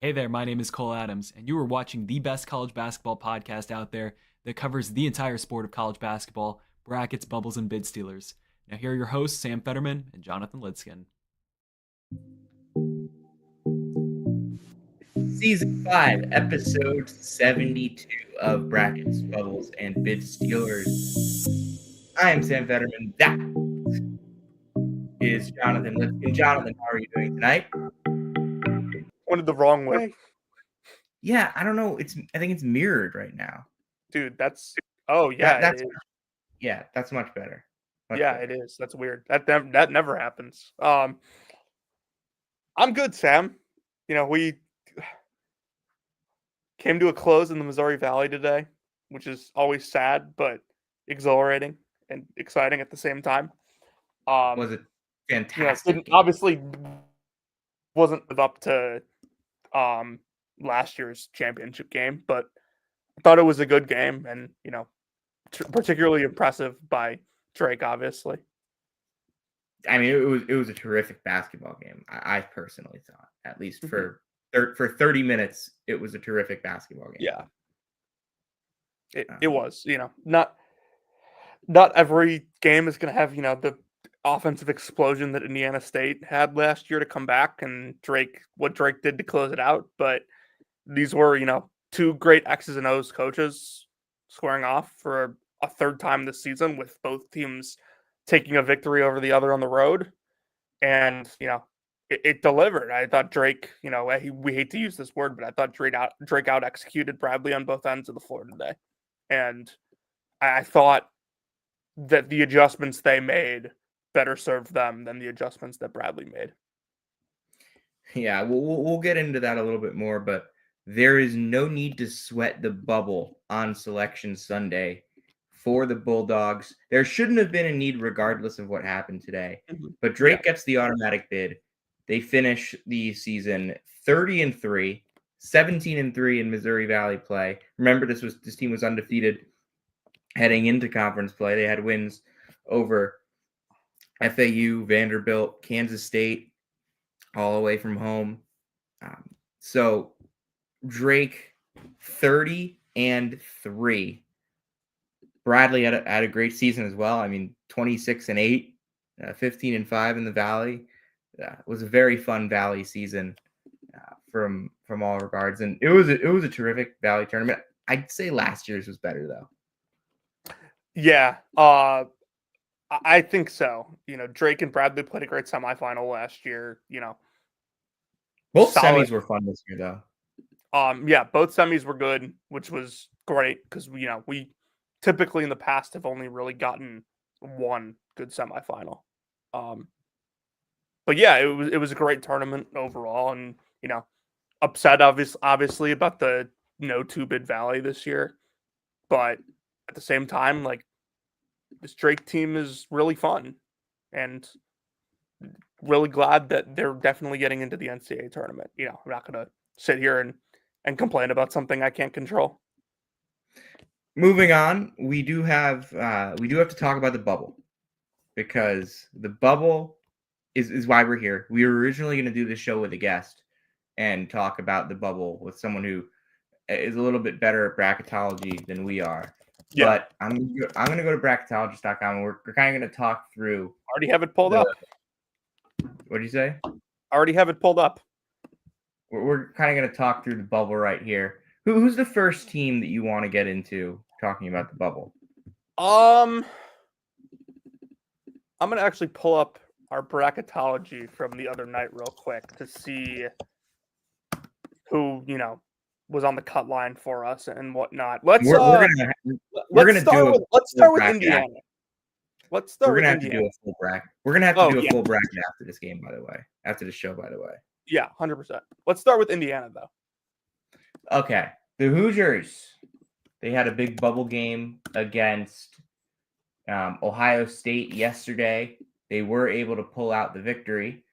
Hey there, my name is Cole Adams, and you are watching the best college basketball podcast out there that covers the entire sport of college basketball, brackets, bubbles, and bid stealers. Now, here are your hosts, Sam Fetterman and Jonathan Lidskin. Season 5, Episode 72 of Brackets, Bubbles, and Bid Stealers. I am Sam Fetterman. That is Jonathan Lipskin. Jonathan, how are you doing tonight? Went the wrong way. Yeah, I don't know. I think it's mirrored right now. Dude, that's it is. Yeah, that's much better. It is. That's weird. That never happens. I'm good, Sam. We came to a close in the Missouri Valley today, which is always sad but exhilarating and exciting at the same time. Was it fantastic? Obviously wasn't live up to last year's championship game, but I thought it was a good game, and particularly impressive by Drake, obviously. I mean, it was a terrific basketball game. I personally thought, at least for 30 minutes, it was a terrific basketball game. Yeah, it was. Not every game is going to have the offensive explosion that Indiana State had last year to come back, and what Drake did to close it out. But these were two great X's and O's coaches squaring off for a third time this season, with both teams taking a victory over the other on the road. And, it delivered. I thought Drake, we hate to use this word, but I thought Drake out executed Bradley on both ends of the floor today. And I thought that the adjustments they made better served them than the adjustments that Bradley made. Yeah, we'll get into that a little bit more, but there is no need to sweat the bubble on Selection Sunday for the Bulldogs. There shouldn't have been a need regardless of what happened today. But Drake gets the automatic bid. They finish the season 30-3, 17-3 in Missouri Valley play. Remember, this team was undefeated heading into conference play. They had wins over FAU, Vanderbilt, Kansas State, all the way from home. So Drake 30-3. Bradley had a great season as well. I mean, 26-8, 15-5 in the Valley. It was a very fun Valley season from all regards, and it was a terrific Valley tournament. I'd say last year's was better though. Yeah, I think so. Drake and Bradley played a great semifinal last year. Both semis were fun this year though. Both semis were good, which was great because we typically in the past have only really gotten one good semifinal. But yeah, it was a great tournament overall, and upset obviously about the no 2-bid Valley this year, but at the same time, like, this Drake team is really fun, and really glad that they're definitely getting into the NCAA tournament. I'm not gonna sit here and complain about something I can't control. Moving on, we do have to talk about the bubble, because the bubble is why we're here. We were originally going to do this show with a guest and talk about the bubble with someone who is a little bit better at bracketology than we are. Yeah. But I'm going to go to bracketologist.com, and we're kind of going to talk through. Already have it pulled up. What did you say? Already have it pulled up. We're kind of going to talk through the bubble right here. Who's the first team that you want to get into talking about the bubble? I'm going to actually pull up our bracketology from the other night real quick to see who, was on the cut line for us and whatnot. Let's start with Indiana. Let's start with Indiana. We're going to have to do a full bracket after this game, by the way. After the show, by the way. Yeah, 100%. Let's start with Indiana, though. Okay. The Hoosiers, they had a big bubble game against Ohio State yesterday. They were able to pull out the victory.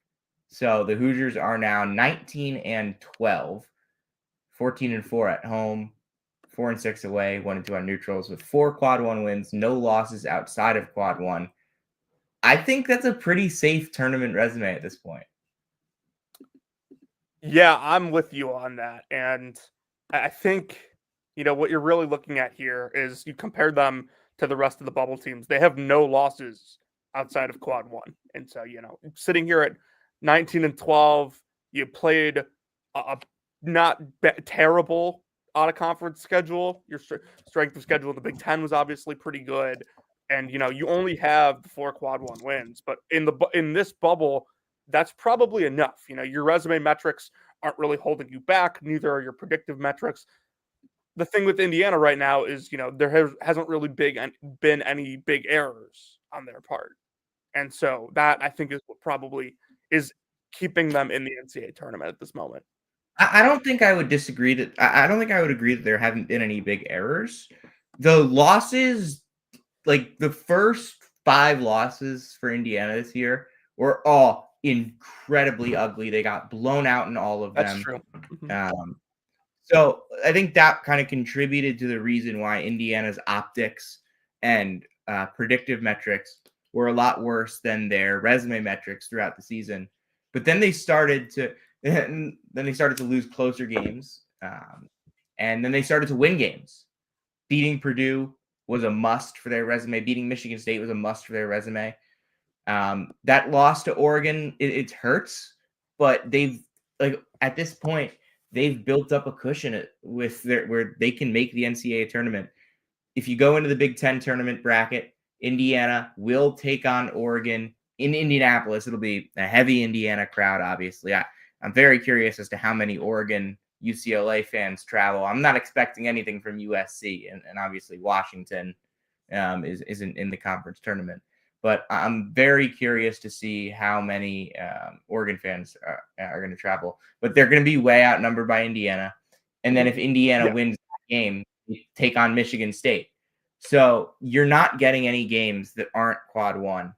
So the Hoosiers are now 19-12, 14-4 at home, 4-6 away, 1-2 on neutrals, with 4 quad 1 wins, no losses outside of quad 1. I think that's a pretty safe tournament resume at this point. Yeah, I'm with you on that. And I think, what you're really looking at here is you compare them to the rest of the bubble teams. They have no losses outside of quad one. And so, sitting here at 19 and 12, you played a not terrible out of conference schedule. Your strength of schedule in the Big Ten was obviously pretty good. And, you only have the 4 quad one wins. But in this bubble, that's probably enough. Your resume metrics aren't really holding you back. Neither are your predictive metrics. The thing with Indiana right now is, there hasn't really been any big errors on their part. And so that I think is what probably is keeping them in the NCAA tournament at this moment. I don't think I would disagree that I don't think I would agree that there haven't been any big errors. The losses, like the first 5 losses for Indiana this year, were all incredibly ugly. They got blown out in all of That's them. true. So I think that kind of contributed to the reason why Indiana's optics and predictive metrics were a lot worse than their resume metrics throughout the season. But then they started to lose closer games, and then they started to win games. Beating Purdue was a must for their resume. Beating Michigan State was a must for their resume. That loss to Oregon, it hurts, but at this point, they've built up a cushion where they can make the NCAA tournament. If you go into the Big Ten tournament bracket, Indiana will take on Oregon in Indianapolis. It'll be a heavy Indiana crowd, obviously. I'm very curious as to how many Oregon UCLA fans travel. I'm not expecting anything from USC, and obviously Washington isn't in the conference tournament. But I'm very curious to see how many Oregon fans are going to travel. But they're going to be way outnumbered by Indiana. And then if Indiana wins that game, you take on Michigan State. So you're not getting any games that aren't quad one.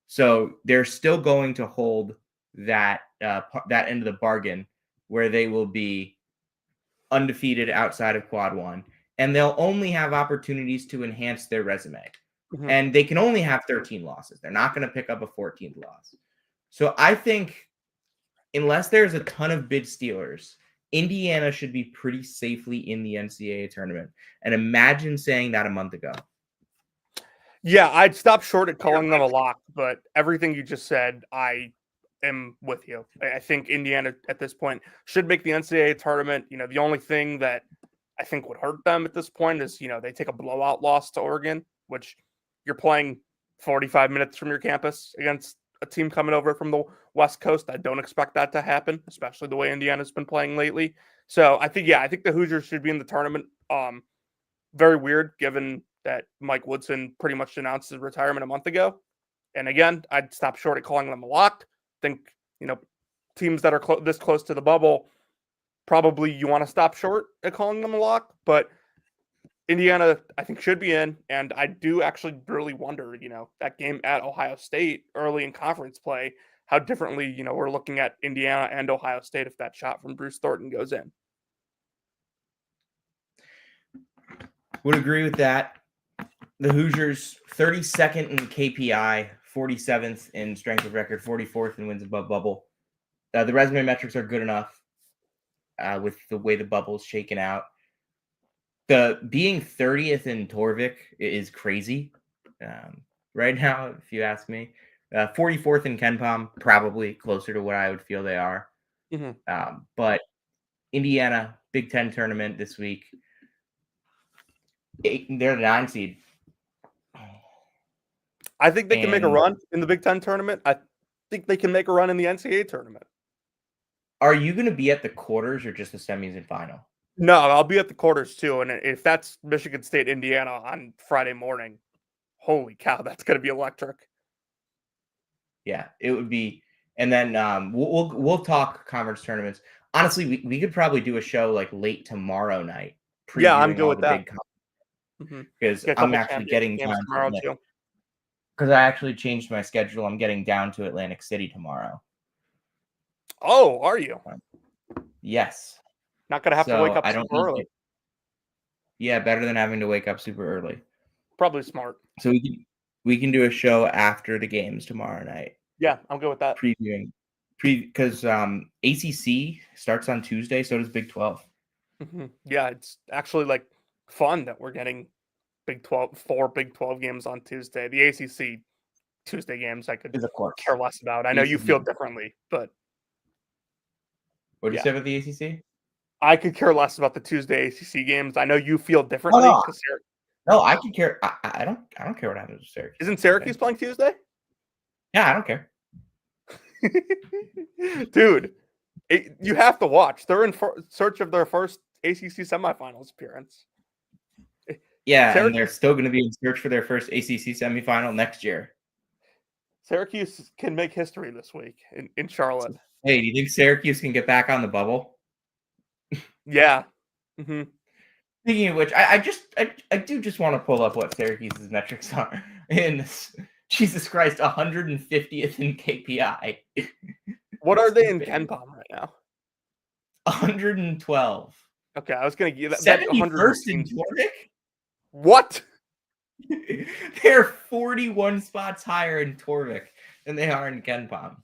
So they're still going to hold that end of the bargain where they will be undefeated outside of quad one. And they'll only have opportunities to enhance their resume. Mm-hmm. And they can only have 13 losses. They're not going to pick up a 14th loss. So I think unless there's a ton of bid stealers, Indiana should be pretty safely in the NCAA tournament. And imagine saying that a month ago. Yeah, I'd stop short at calling them a lock, but everything you just said, I am with you. I think Indiana at this point should make the NCAA tournament. The only thing that I think would hurt them at this point is, they take a blowout loss to Oregon, which you're playing 45 minutes from your campus against a team coming over from the West Coast. I don't expect that to happen, especially the way Indiana's been playing lately. So I think the Hoosiers should be in the tournament. Very weird given that Mike Woodson pretty much announced his retirement a month ago. And again, I'd stop short at calling them a lock. Think, teams that are this close to the bubble, probably you want to stop short at calling them a lock, but Indiana, I think, should be in, and I do actually really wonder, that game at Ohio State early in conference play, how differently, we're looking at Indiana and Ohio State if that shot from Bruce Thornton goes in. Would agree with that. The Hoosiers, 32nd in KPI, 47th in strength of record, 44th in wins above bubble. The resume metrics are good enough with the way the bubble's shaken out. The being 30th in Torvik is crazy right now, if you ask me. 44th in KenPom, probably closer to what I would feel they are. Mm-hmm. But Indiana, Big Ten tournament this week. They're the 9 seed. I think they can make a run in the Big Ten tournament. I think they can make a run in the NCAA tournament. Are you going to be at the quarters or just the semis and final? No, I'll be at the quarters too. And if that's Michigan State, Indiana on Friday morning, holy cow, that's going to be electric. Yeah, it would be. And then we'll talk conference tournaments. Honestly, we could probably do a show like late tomorrow night. Yeah, I'm good with that. Because I'm actually getting down tomorrow too. Because I actually changed my schedule. I'm getting down to Atlantic City tomorrow. Oh, are you? Yes. Not going to have to wake up super early. Yeah, better than having to wake up super early. Probably smart. So we can do a show after the games tomorrow night. Yeah, I'm good with that. Previewing because ACC starts on Tuesday, so does Big 12. Yeah, it's actually like fun that we're getting four Big 12 games on Tuesday. The ACC Tuesday games I could Of course. care less about. I know you ACC. feel differently, but What did you say about the ACC? I could care less about the Tuesday ACC games. I know you feel differently No, because no, I can care. I don't care what happens with Syracuse. Isn't Syracuse playing Tuesday? Yeah, I don't care. Dude, you have to watch. They're in search of their first ACC semifinals appearance. Yeah, Syracuse, and they're still going to be in search for their first ACC semifinal next year. Syracuse can make history this week in Charlotte. Hey, do you think Syracuse can get back on the bubble? Yeah. Mm-hmm. Speaking of which, I do just want to pull up what Syracuse's metrics are in this. Jesus Christ, 150th in KPI. What are they in KenPom right now? 112. Okay, I was going to give that 71st in Torvik? What? They're 41 spots higher in Torvik than they are in KenPom.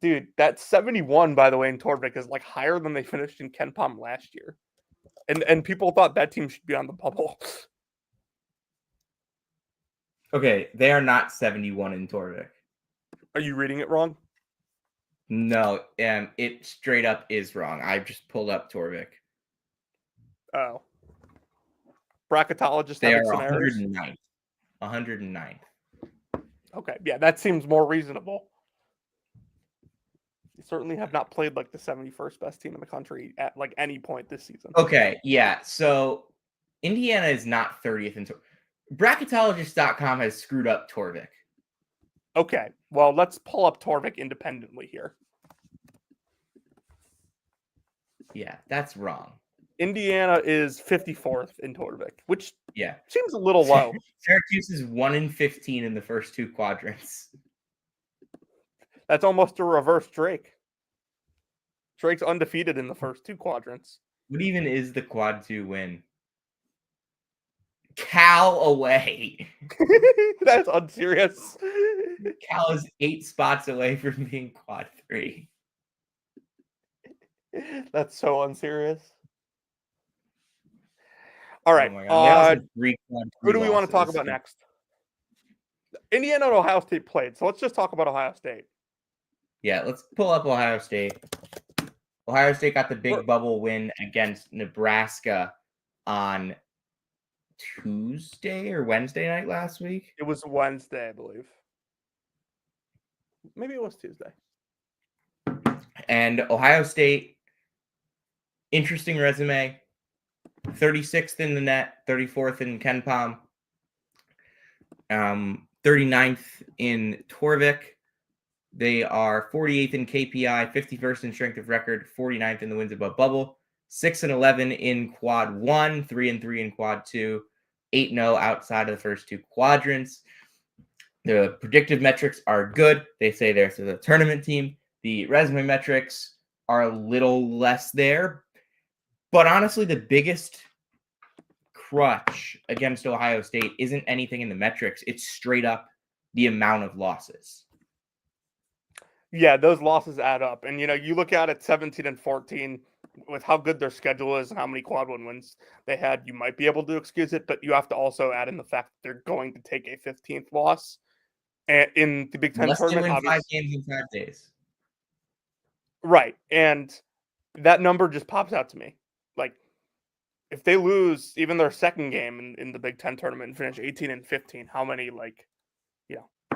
Dude, that 71, by the way, in Torvik is like higher than they finished in KenPom last year. And people thought that team should be on the bubble. Okay, they are not 71 in Torvik. Are you reading it wrong? No, it straight up is wrong. I just pulled up Torvik. Oh. Bracketologists They are having some errors? 109th. 109th. Okay, yeah, that seems more reasonable. They certainly have not played like the 71st best team in the country at like any point this season. Okay, yeah. So Indiana is not 30th in Torvik. Bracketologist.com has screwed up Torvik. Okay, well, let's pull up Torvik independently here. Yeah, that's wrong. Indiana is 54th in Torvik, which seems a little low. Syracuse is 1-15 in the first two quadrants. That's almost a reverse Drake. Drake's undefeated in the first two quadrants. What even is the quad 2 win? Cal away. That's unserious. Cal is 8 spots away from being quad 3. That's so unserious. All right. Oh who do we want to talk about next? Indiana and Ohio State played, so let's just talk about Ohio State. Yeah, let's pull up Ohio State. Ohio State got the big bubble win against Nebraska on Tuesday or Wednesday night last week. It was Wednesday, I believe. Maybe it was Tuesday. And Ohio State, interesting resume. 36th in the net, 34th in KenPom, 39th in Torvik. They are 48th in KPI, 51st in strength of record, 49th in the wins above bubble, 6-11 in quad 1, 3-3 in quad 2, 8-0 outside of the first two quadrants. The predictive metrics are good. They say they're the tournament team. The resume metrics are a little less there. But honestly, the biggest crutch against Ohio State isn't anything in the metrics. It's straight up the amount of losses. Yeah, those losses add up. And, you look at it 17-14 with how good their schedule is and how many quad 1 wins they had, you might be able to excuse it, but you have to also add in the fact that they're going to take a 15th loss in the Big Ten tournament. Unless they win 5 games in 5 days. Right. And that number just pops out to me. Like, if they lose even their second game in the Big Ten tournament and finish 18-15, how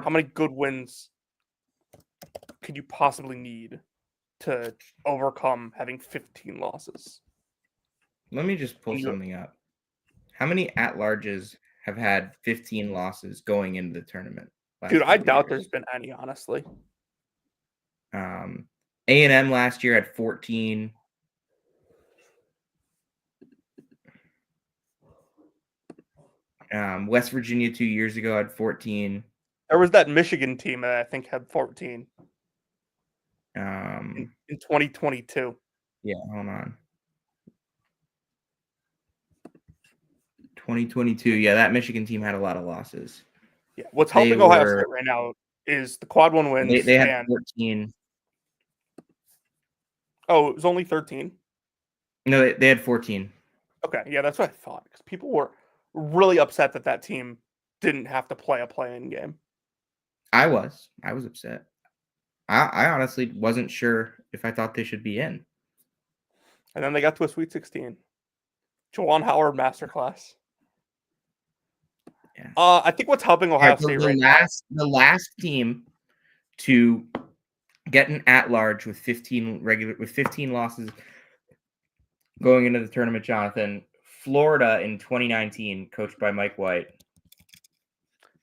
many good wins could you possibly need to overcome having 15 losses? Let me just pull something up. How many at-larges have had 15 losses going into the tournament? Dude, I doubt there's been any, honestly. A&M last year had 14. West Virginia 2 years ago had 14. There was that Michigan team that I think had 14. In 2022. Yeah, hold on. 2022. Yeah, that Michigan team had a lot of losses. Yeah, what's helping Ohio State right now is the quad 1 wins. They had 14. Oh, it was only 13? No, they had 14. Okay, yeah, that's what I thought, because people were really upset that that team didn't have to play a play-in game. I was upset. I honestly wasn't sure if I thought they should be in. And then they got to a Sweet 16. Juwan Howard masterclass. Yeah. I think what's helping Ohio State right now. The last team to get an at-large with 15 losses going into the tournament, Jonathan, Florida in 2019, coached by Mike White.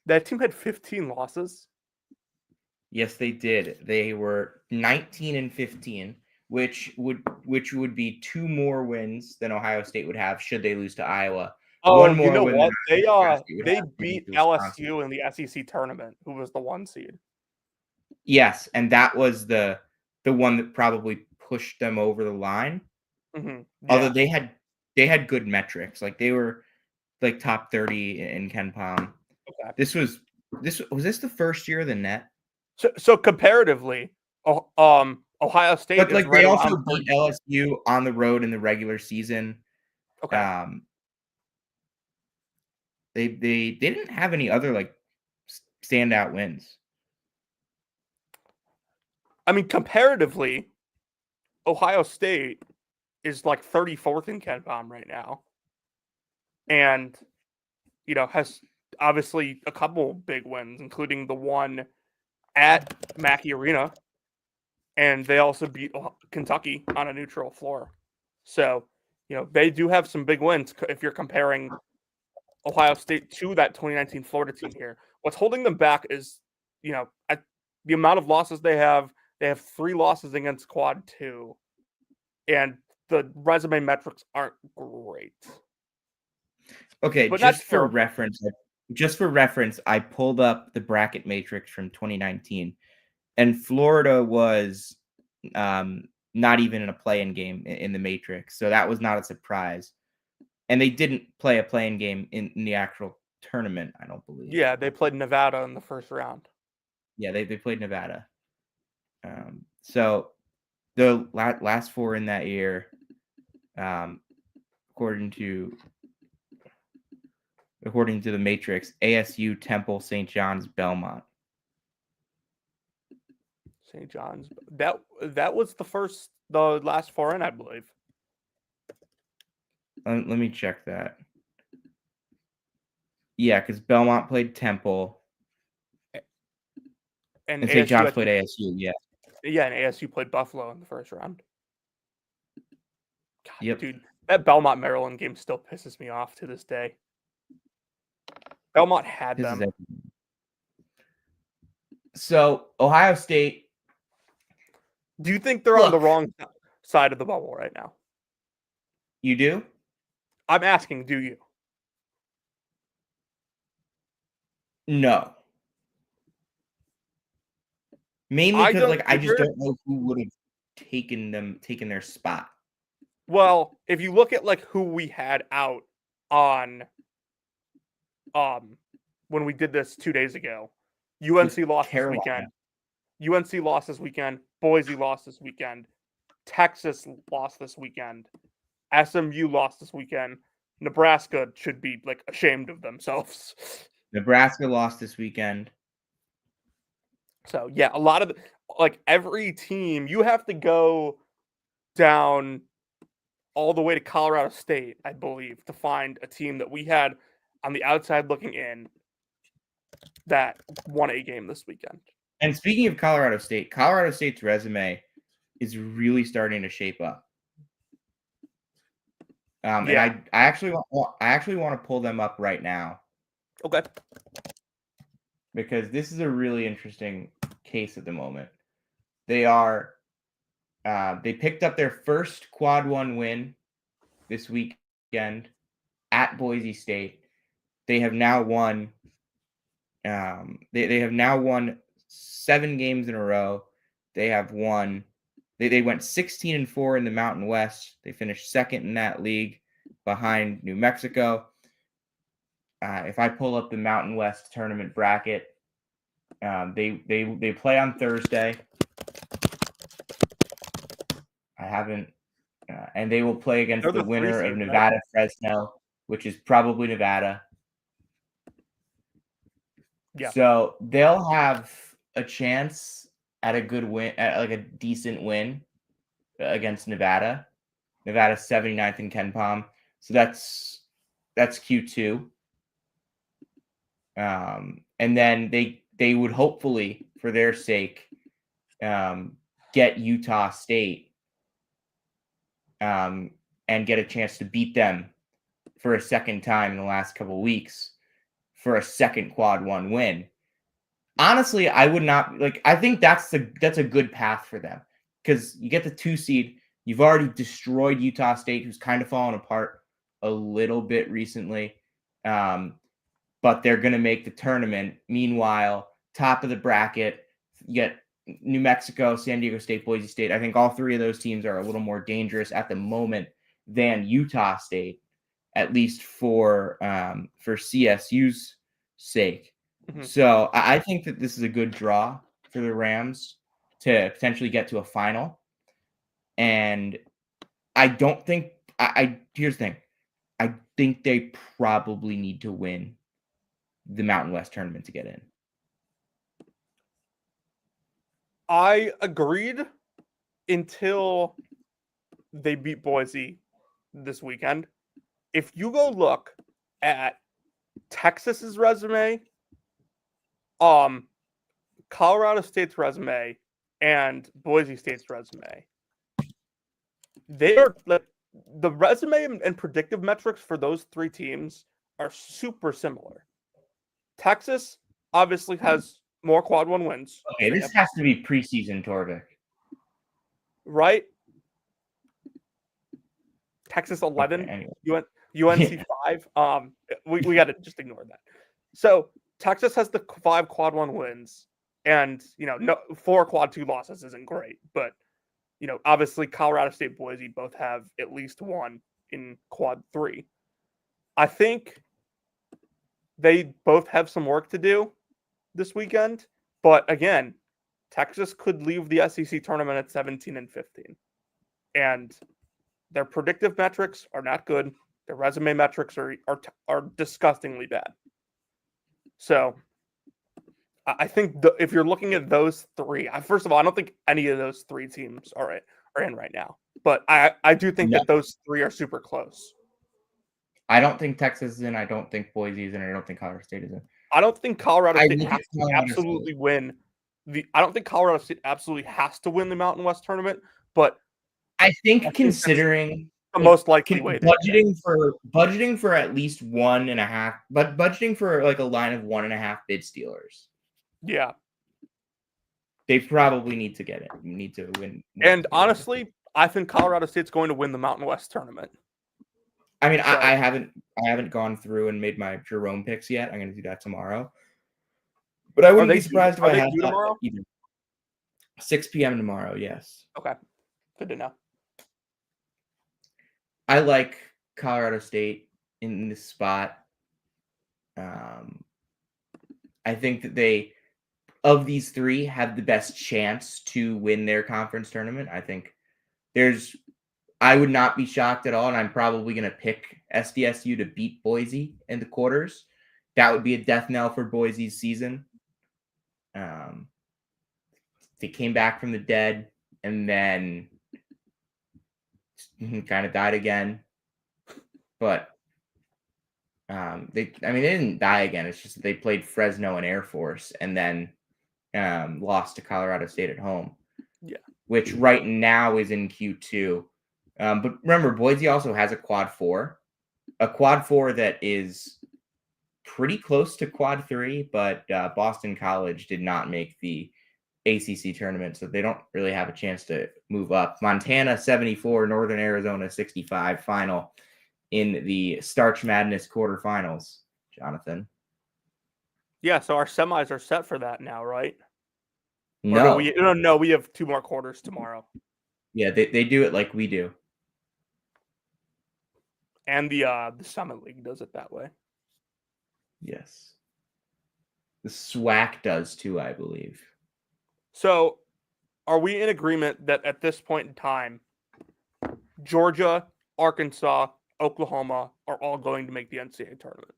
That team had 15 losses. Yes, they did. They were 19-15, which would be 2 more wins than Ohio State would have should they lose to Iowa. Oh, One more you know win what? than Ohio State would They have beat against Wisconsin. LSU in the SEC tournament, who was the 1 seed. Yes, and that was the one that probably pushed them over the line. Mm-hmm. Although they had good metrics, like they were like top 30 in Ken Palm. Okay. Was this the first year of the net? So comparatively, Ohio State, but is like right they also around beat LSU on the road in the regular season. Okay. They didn't have any other like standout wins. I mean, comparatively, Ohio State is like 34th in Ken Palm right now, and has obviously a couple big wins, including the one at Mackey Arena, and they also beat Kentucky on a neutral floor. So, they do have some big wins if you're comparing Ohio State to that 2019 Florida team here. What's holding them back is, at the amount of losses they have 3 losses against Quad 2, and the resume metrics aren't great. Okay, but just for reference, I pulled up the bracket matrix from 2019, and Florida was not even in a play-in game in the matrix, so that was not a surprise. And they didn't play a play-in game in the actual tournament, I don't believe. Yeah, they played Nevada in the first round. Yeah, they played Nevada. So the last 4 in that year, according to the matrix, ASU, Temple, St. John's, Belmont. St. John's. That was the last 4 in, I believe. Let me check that. Yeah, because Belmont played Temple, and St. John's played ASU. Yeah. Yeah, and ASU played Buffalo in the first round. God, yep. Dude, that Belmont Maryland game still pisses me off to this day. Belmont had them. So Ohio State. Do you think they're on the wrong side of the bubble right now? You do? I'm asking, do you? No. Mainly because I just don't know who would have taken their spot. Well, if you look at who we had out on when we did this 2 days ago, UNC lost this weekend. UNC lost this weekend. Boise lost this weekend. Texas lost this weekend. SMU lost this weekend. Nebraska should be ashamed of themselves. Nebraska lost this weekend. So yeah, a lot of every team, you have to go down all the way to Colorado State, I believe, to find a team that we had on the outside looking in that won a game this weekend. And speaking of Colorado State's resume is really starting to shape up. And I actually want to pull them up right now. Okay. Because this is a really interesting case at the moment. They picked up their first Quad 1 win this weekend at Boise State. They have now won. They have now won 7 games in a row. They have won. They went 16-4 in the Mountain West. They finished second in that league, behind New Mexico. If I pull up the Mountain West tournament bracket, they play on Thursday. I haven't, and they will play against They're the the 3 winner of seed, right? Nevada Fresno, which is probably Nevada. Yeah. So they'll have a chance at a good win, at like a decent win against Nevada. Nevada's 79th in Ken Palm. So that's Q2. And then they would hopefully, for their sake, get Utah State and get a chance to beat them for a second time in the last couple of weeks for a second quad one win. Honestly, I would not like. I think that's a good path for them because you get the 2 seed. You've already destroyed Utah State, who's kind of fallen apart a little bit recently, but they're going to make the tournament. Meanwhile, top of the bracket, you get New Mexico, San Diego State, Boise State. I think all 3 of those teams are a little more dangerous at the moment than Utah State, at least for CSU's sake. Mhm. So I think that this is a good draw for the Rams to potentially get to a final. And I don't think here's the thing. I think they probably need to win the Mountain West tournament to get in. I agreed until they beat Boise this weekend. If you go look at Texas's resume, Colorado State's resume, and Boise State's resume, they are like the resume and predictive metrics for those 3 teams are super similar. Texas obviously has more quad 1 wins. Okay, this has to be preseason Torvik. Right? Texas 11, Okay, anyway. UNC 5. We got to just ignore that. So Texas has the 5 quad 1 wins, and 4 quad 2 losses isn't great, but obviously Colorado State, Boise both have at least 1 in quad 3. I think they both have some work to do this weekend, but again, Texas could leave the SEC tournament at 17 and 15, and their predictive metrics are not good. Their resume metrics are disgustingly bad. So I think if you're looking at those 3, first of all, I don't think any of those 3 teams are in right now. But I do think that those 3 are super close. I don't think Texas is in. I don't think Boise is in. I don't think Colorado State is in. I don't think Colorado State has to absolutely win I don't think Colorado State absolutely has to win the Mountain West tournament, but I think considering the most likely way budgeting for at least 1.5, but budgeting for like a line of 1.5 bid stealers. Yeah. They probably need to get it. Need to win. And honestly, I think Colorado State's going to win the Mountain West tournament. I mean, so, I haven't gone through and made my Jerome picks yet. I'm going to do that tomorrow. But I wouldn't be surprised if I had tomorrow. Either. 6 p.m. tomorrow. Yes. Okay. Good to know. I like Colorado State in this spot. I think that they, of these 3, have the best chance to win their conference tournament. I think I would not be shocked at all, and I'm probably going to pick SDSU to beat Boise in the quarters. That would be a death knell for Boise's season. They came back from the dead and then kind of died again. But they didn't die again. It's just that they played Fresno and Air Force and then lost to Colorado State at home. Yeah. Which right now is in Q2. But remember, Boise also has a quad 4. A quad 4 that is pretty close to quad 3, but Boston College did not make the ACC tournament, so they don't really have a chance to move up. Montana 74, Northern Arizona 65 final in the Starch Madness quarterfinals. Jonathan. Yeah, so our semis are set for that now, right? No. No, we have 2 more quarters tomorrow. Yeah, they do it like we do. And the Summit League does it that way. Yes. The SWAC does too, I believe. So, are we in agreement that at this point in time, Georgia, Arkansas, Oklahoma are all going to make the NCAA tournament.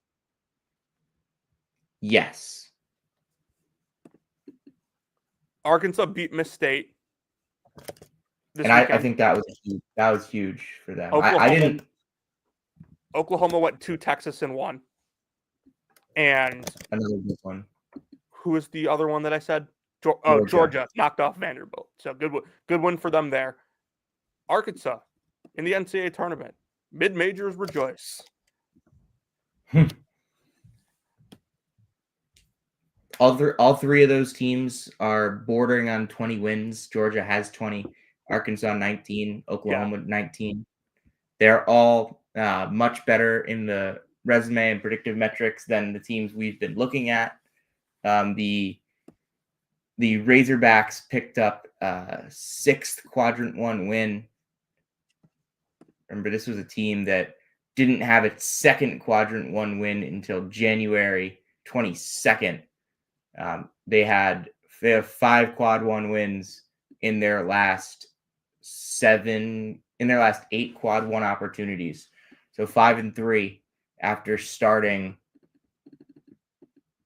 Yes. Arkansas beat Miss State this And I weekend. think that was huge for them. I didn't. Oklahoma went to Texas and won. And Another good one. who is the other one that I said? Georgia knocked off Vanderbilt. So good win for them there. Arkansas in the NCAA tournament. Mid-majors rejoice. All three of those teams are bordering on 20 wins. Georgia has 20, Arkansas 19, Oklahoma 19. They're all much better in the resume and predictive metrics than the teams we've been looking at. The Razorbacks picked up a 6th quadrant 1 win. Remember, this was a team that didn't have its 2nd quadrant 1 win until January 22nd. They have 5 quad 1 wins in their last 8 quad 1 opportunities. So 5-3 after starting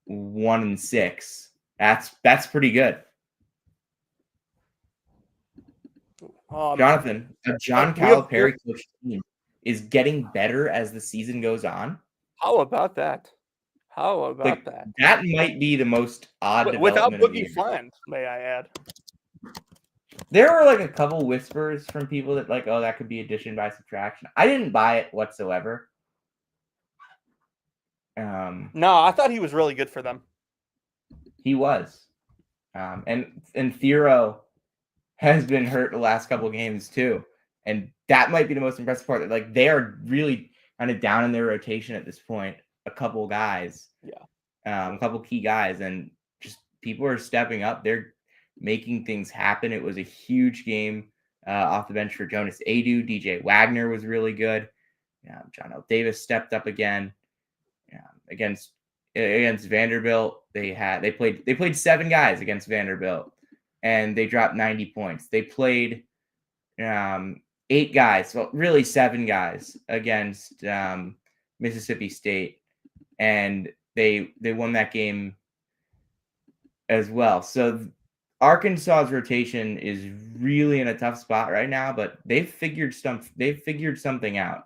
1-6. That's pretty good. Jonathan, a John Calipari coached team is getting better as the season goes on. How about that? That? That might be the most odd development without of Boogie Fland, may I add. There were like a couple whispers from people that like, oh, that could be addition by subtraction. I didn't buy it whatsoever. No, I thought he was really good for them. He was. And Thero has been hurt the last couple of games too. And that might be the most impressive part. That like they are really kind of down in their rotation at this point. A couple guys. Yeah. A couple key guys. And just people are stepping up. They're making things happen. It was a huge game off the bench for Jonas Adu. DJ Wagner was really good. John L. Davis stepped up again. Against Vanderbilt, they played 7 guys against Vanderbilt, and they dropped 90 points. They played 8 guys, well, really 7 guys against Mississippi State, and they won that game as well. So Arkansas's rotation is really in a tough spot right now, but they've figured something out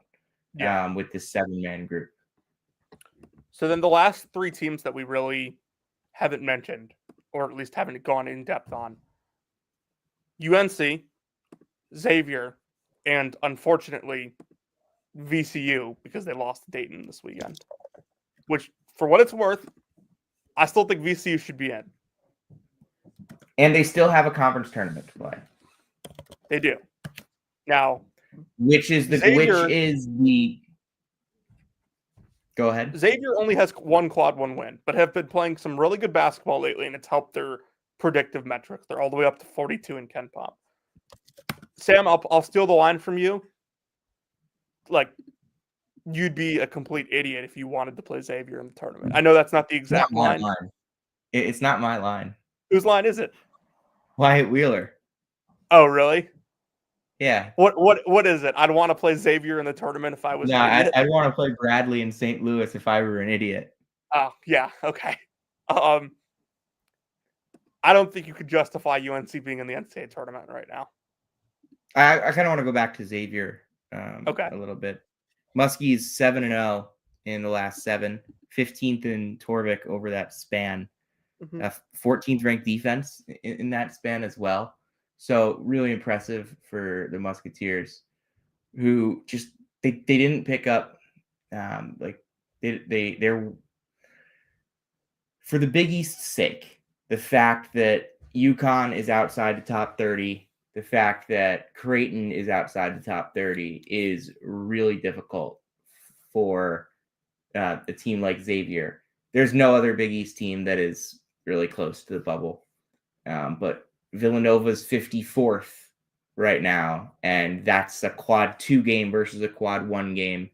with this 7-man group. So then the last 3 teams that we really haven't mentioned, or at least haven't gone in depth on, UNC, Xavier, and unfortunately VCU, because they lost to Dayton this weekend. Which, for what it's worth, I still think VCU should be in. And they still have a conference tournament to play. They do. Now, which is the Go ahead. Xavier only has 1 quad 1 win, but have been playing some really good basketball lately, and it's helped their predictive metrics. They're all the way up to 42 in Ken Pom. Sam, I'll steal the line from you. Like, you'd be a complete idiot if you wanted to play Xavier in the tournament. I know that's not the exact line. It's not my line. Whose line is it? Wyatt Wheeler. Oh, really? Yeah. What is it? I'd want to play Xavier in the tournament if I was. No, I'd want to play Bradley in St. Louis if I were an idiot. Oh, yeah. Okay. I don't think you could justify UNC being in the NCAA tournament right now. I kind of want to go back to Xavier a little bit. Muskie's 7-0 in the last 7, 15th in Torvik over that span, 14th ranked defense in that span as well. So really impressive for the Musketeers, who just they didn't pick up they're for the Big East's sake. The fact that UConn is outside the top 30, the fact that Creighton is outside the top 30 is really difficult for a team like Xavier. There's no other Big East team that is really close to the bubble, but Villanova's 54th right now, and that's a quad 2 game versus a quad 1 game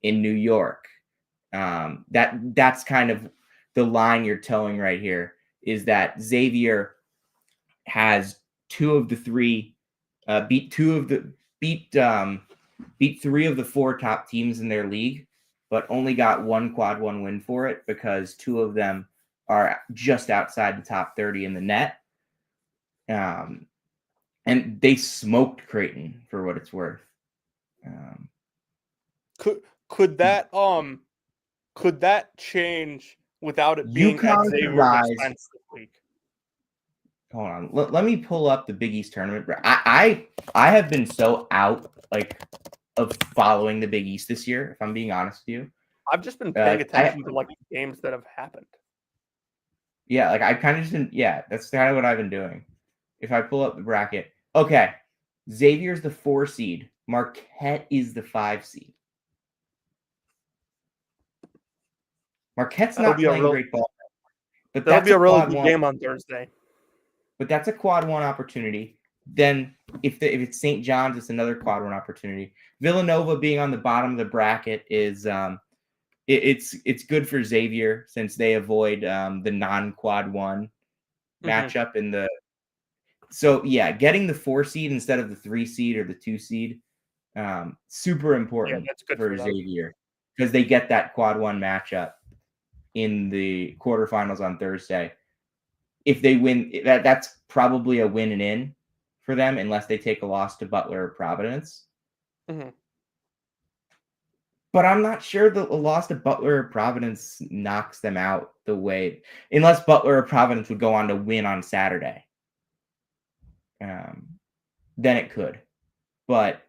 in New York. That's kind of the line you're towing right here, is that Xavier has beat beat 3 of the 4 top teams in their league, but only got 1 quad 1 win for it because 2 of them are just outside the top 30 in the net. And they smoked Creighton for what it's worth. Could that change without it being at UConn's Xavier's rise. expense this week? Hold on. Let me pull up the Big East tournament. I have been so out of following the Big East this year, if I'm being honest with you. I've just been paying attention to games that have happened. Yeah, I kind of just been, that's kind of what I've been doing. If I pull up the bracket, okay, Xavier's the 4 seed. Marquette is the 5 seed. Marquette's not playing great ball, but that'll be a really good game on Thursday. But that's a quad 1 opportunity. Then if it's St. John's, it's another quad 1 opportunity. Villanova being on the bottom of the bracket is it's good for Xavier since they avoid the non-quad 1 matchup in the. So getting the 4 seed instead of the 3 seed or the 2 seed, super important for Xavier because they get that quad 1 matchup in the quarterfinals on Thursday. If they win, that's probably a win and in for them, unless they take a loss to Butler or Providence. But I'm not sure that a loss to Butler or Providence knocks them out the way, unless Butler or Providence would go on to win on Saturday. Then it could. But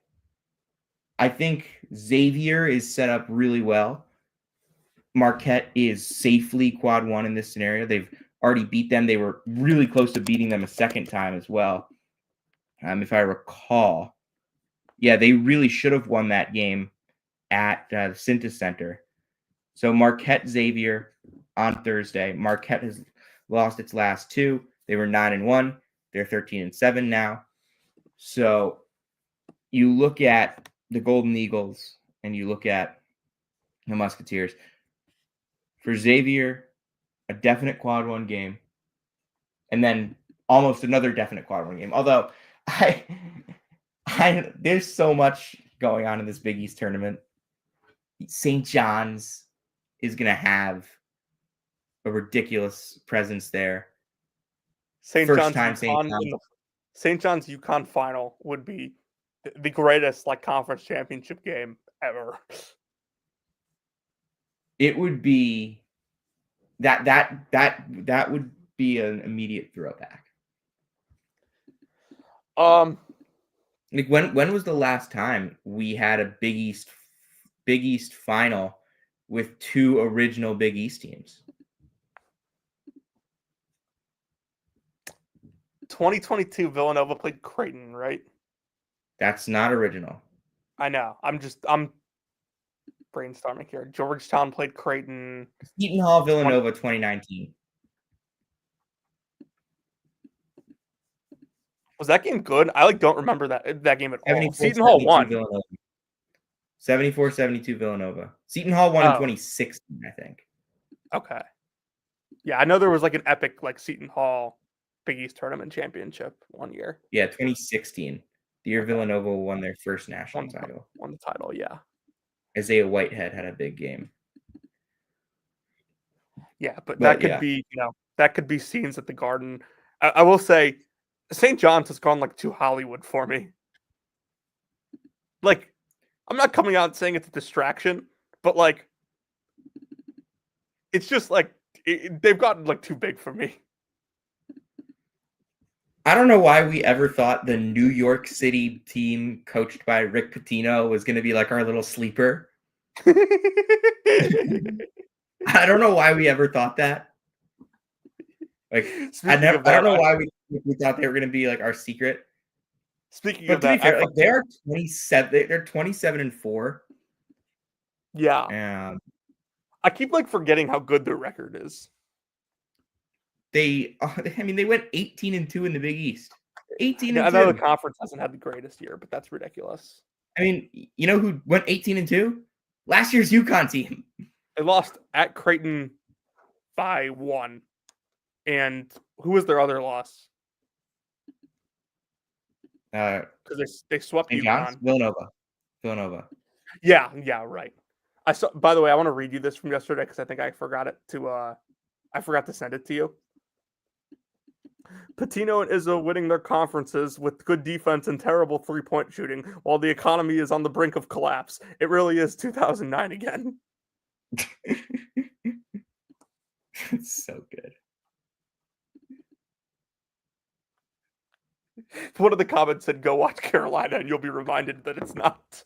I think Xavier is set up really well. Marquette is safely quad 1 in this scenario. They've already beat them. They were really close to beating them a second time as well. If I recall. Yeah, they really should have won that game at the Cintas Center. So Marquette Xavier on Thursday. Marquette has lost its last 2. They were 9-1. They're 13-7 now. So you look at the Golden Eagles and you look at the Musketeers. For Xavier, a definite quad 1 game, and then almost another definite quad 1 game. Although there's so much going on in this Big East tournament. St. John's is going to have a ridiculous presence there. St. John's UConn final would be the greatest conference championship game ever. It would be that would be an immediate throwback. When was the last time we had a Big East final with 2 original Big East teams? 2022 Villanova played Creighton, right? That's not original. I know. I'm brainstorming here. Georgetown played Creighton. Seton Hall Villanova 2019. Was that game good? I don't remember that game at all. Seton Hall won. 74-72 Villanova. Seton Hall won in 2016, I think. Okay. Yeah, I know there was an epic Seton Hall Big East tournament championship one year. Yeah, 2016. The year Villanova won their first national title. Won the title, yeah. Isaiah Whitehead had a big game. Yeah, but that could be, that could be scenes at the Garden. I will say, St. John's has gone too Hollywood for me. I'm not coming out saying it's a distraction, but it's just they've gotten too big for me. I don't know why we ever thought the New York City team coached by Rick Pitino was going to be our little sleeper. I don't know why we ever thought that. I don't know why we thought they were going to be our secret. Speaking but of that, fair, they are 27. They're 27-4. Yeah. I keep forgetting how good their record is. They went 18-2 in the Big East. 18-2. I know the conference hasn't had the greatest year, but that's ridiculous. You know who went 18-2? Last year's UConn team. They lost at Creighton by 1. And who was their other loss? Because they swept St. UConn. John's? Villanova. Villanova. Yeah, right. I saw. By the way, I want to read you this from yesterday because I think I forgot to send it to you. Patino and Izzo winning their conferences with good defense and terrible three-point shooting, while the economy is on the brink of collapse. It really is 2009 again. It's so good. One of the comments said, "Go watch Carolina, and you'll be reminded that it's not."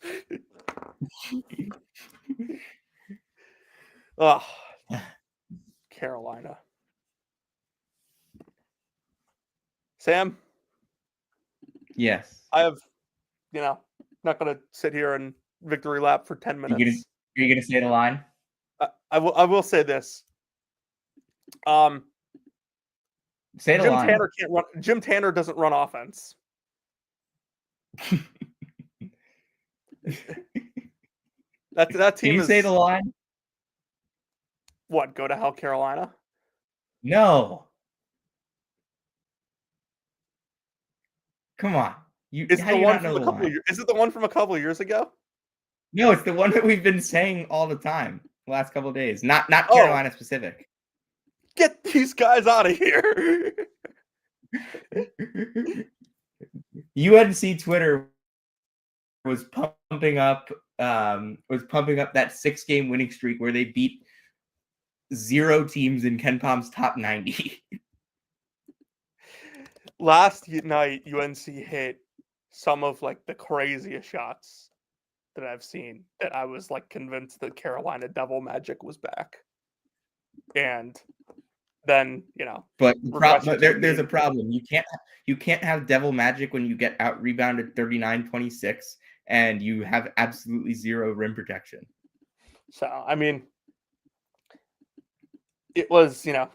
Oh, Carolina. Sam? Yes. I have, not going to sit here and victory lap for 10 minutes. Are you gonna say the line? I will say this. Say the line. Tanner can't run. Jim Tanner doesn't run offense. That team. Can you say the line? What? Go to hell, Carolina? No. Come on. Is it the one from a couple of years ago? No, it's the one that we've been saying all the time, the last couple of days. Not Carolina specific. Get these guys out of here. UNC Twitter was pumping up that 6-game winning streak where they beat 0 teams in KenPom's top 90. Last night, UNC hit some of the craziest shots that I've seen. That I was convinced that Carolina Devil Magic was back, and then But there's a problem. You can't have Devil Magic when you get out rebounded 39-26 and you have absolutely 0 rim protection. So I mean, it was a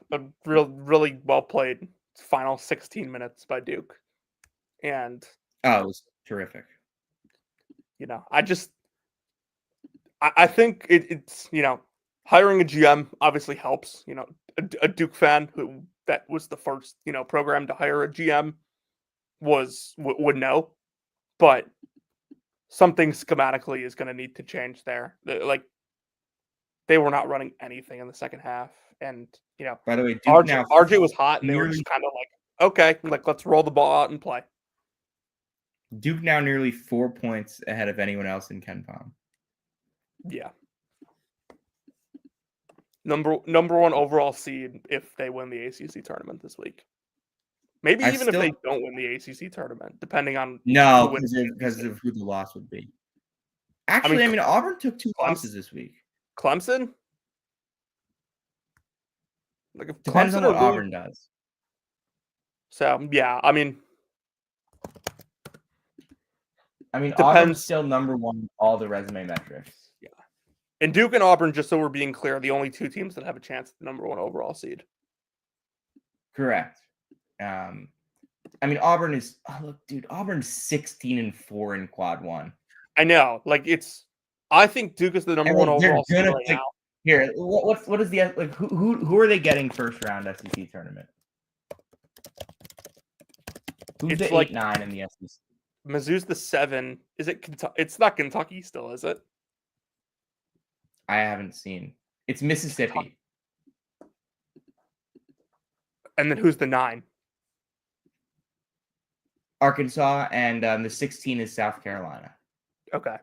really well played final 16 minutes by Duke, and it was terrific. I think it's hiring a GM obviously helps. A Duke fan that was the first program to hire a GM would know, but something schematically is going to need to change there. They were not running anything in the second half, and by the way, Duke RJ was hot, and they were just kind of okay, let's roll the ball out and play. Duke now nearly 4 points ahead of anyone else in KenPom. Yeah. Number 1 overall seed if they win the ACC tournament this week. Maybe if they don't win the ACC tournament, depending on because of who the loss would be. Actually, Auburn took 2 losses this week. Clemson? Depends on what Auburn does. So yeah, Auburn's still number 1 all the resume metrics. Yeah. And Duke and Auburn, just so we're being clear, are the only 2 teams that have a chance at the number 1 overall seed. Correct. Auburn is Auburn's 16-4 in quad 1. I know. I think Duke is the number 1 overall seed right now. Here, what is the who are they getting first round SEC tournament? Who's the 8-9 in the SEC? Mizzou's the 7. Is it Kentucky? It's not Kentucky still, is it? I haven't seen. It's Mississippi. And then who's the 9? Arkansas, and the 16 is South Carolina. Okay.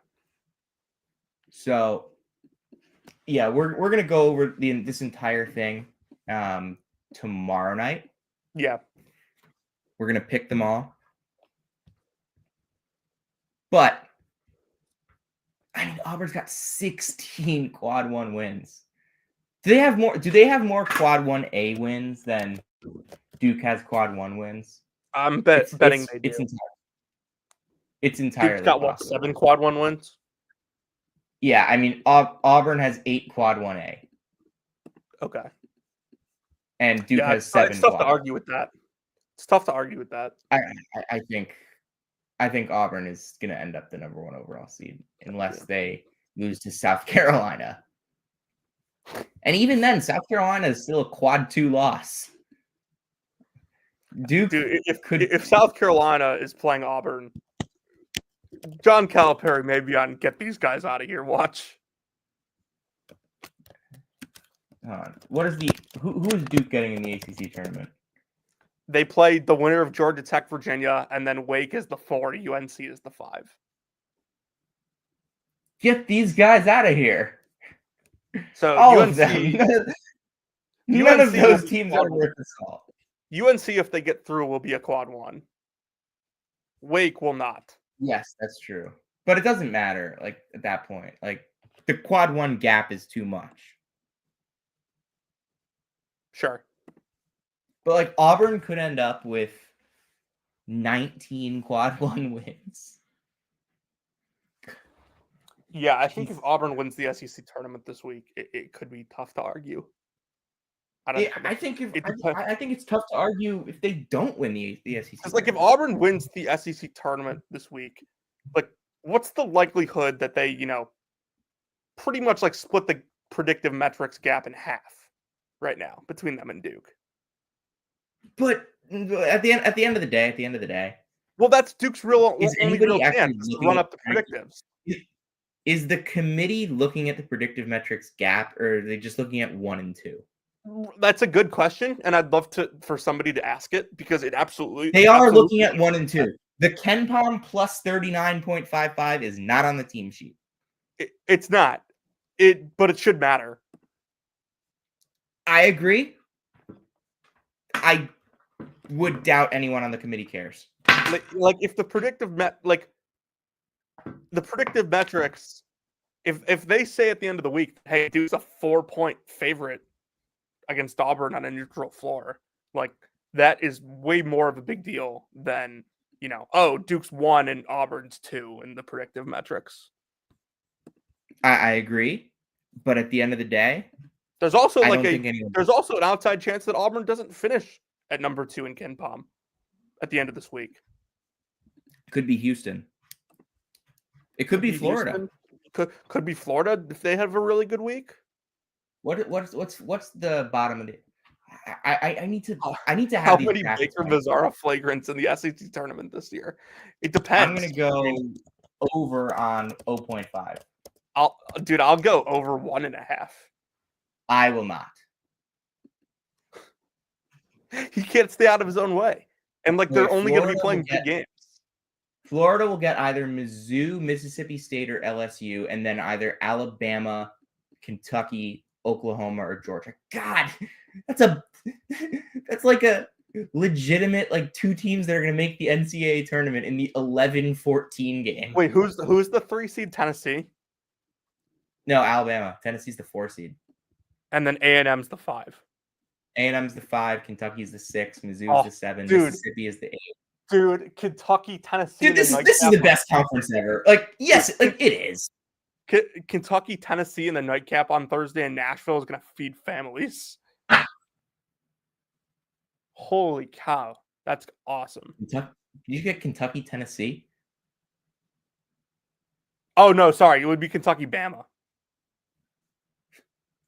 So, yeah, we're gonna go over this entire thing tomorrow night. Yeah. We're gonna pick them all. But Auburn's got 16 quad 1 wins. Do they have more quad 1A wins than Duke has quad 1 wins? I'm betting they do. It's entirely Duke's got possible. 7 quad 1 wins? Yeah, Auburn has 8 quad 1A. Okay. And Duke has 7. It's tough to argue with that. I think Auburn is going to end up the number 1 overall seed unless they lose to South Carolina. And even then, South Carolina is still a quad 2 loss. Duke, if South Carolina is playing Auburn John Calipari may be on get these guys out of here. Watch. What is who is Duke getting in the ACC tournament? They played the winner of Georgia Tech, Virginia, and then Wake is the 4, UNC is the 5. Get these guys out of here. So All UNC, of them. None UNC of those teams are worth the salt. UNC, if they get through, will be a quad 1. Wake will not. Yes, that's true. But it doesn't matter, like, at that point. Like, the quad 1 gap is too much. Sure. But, like, Auburn could end up with 19 quad 1 wins. Yeah, I think if Auburn wins the SEC tournament this week, it could be tough to argue. I think it's tough to argue if they don't win the SEC. Because like if Auburn wins the SEC tournament this week, like what's the likelihood that they, pretty much like split the predictive metrics gap in half right now between them and Duke? But at the end of the day, well, that's Duke's only real actually chance to run up the predictives. Is the committee looking at the predictive metrics gap, or are they just looking at 1 and 2? That's a good question, and I'd love for somebody to ask it because it absolutely they are looking at 1 and 2. The KenPom plus 39.55 is not on the team sheet. It's not. But it should matter. I agree. I would doubt anyone on the committee cares. Like if the predictive metrics, if they say at the end of the week, hey, Duke's a 4-point favorite against Auburn on a neutral floor, like that is way more of a big deal than, Duke's 1 and Auburn's 2 in the predictive metrics. I agree. But at the end of the day, there's also an outside chance that Auburn doesn't finish at number 2 in KenPom at the end of this week. Could be Houston. It could be Florida. Could be Florida if they have a really good week. What's the bottom of the? I need to have how these many Baker Mazzara flagrants in the SEC tournament this year. It depends. I'm gonna go over on 0.5. I'll go over 1.5. I will not. He can't stay out of his own way, and they're only going to be playing big games. Florida will get either Mizzou, Mississippi State, or LSU, and then either Alabama, Kentucky, Oklahoma, or Georgia. God, that's like a legitimate 2 teams that are going to make the NCAA tournament in the 11-14 game. Wait, who's the 3 seed? Tennessee? No, Alabama. Tennessee's the 4 seed, and then A&M's the 5. A&M's the 5. Kentucky's the 6. Mizzou's the 7. Dude. Mississippi is the 8. Dude, Kentucky, Tennessee. Dude, this is the best conference ever. Yes, it is. Kentucky, Tennessee, and the nightcap on Thursday in Nashville is going to feed families. Holy cow. That's awesome. Did you get Kentucky, Tennessee? Oh, no, sorry. It would be Kentucky, Bama.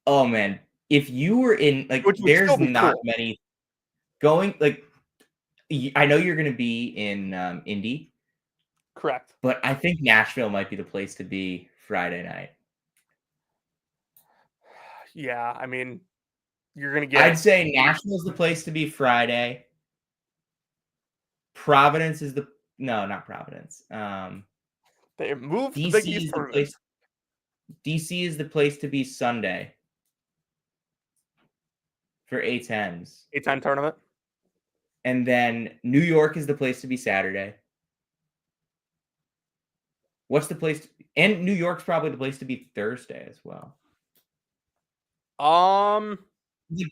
Oh, man. If you were in, there's not many going, I know you're going to be in Indy. Correct. But I think Nashville might be the place to be Friday night. Yeah, I mean, you're going to get... I'd say Nashville's the place to be Friday. Providence is the... No, not Providence. They moved DC the Big East tournament. DC is the place to be Sunday for A-10s. A-10 tournament. And then New York is the place to be Saturday. What's the place? And New York's probably the place to be Thursday as well.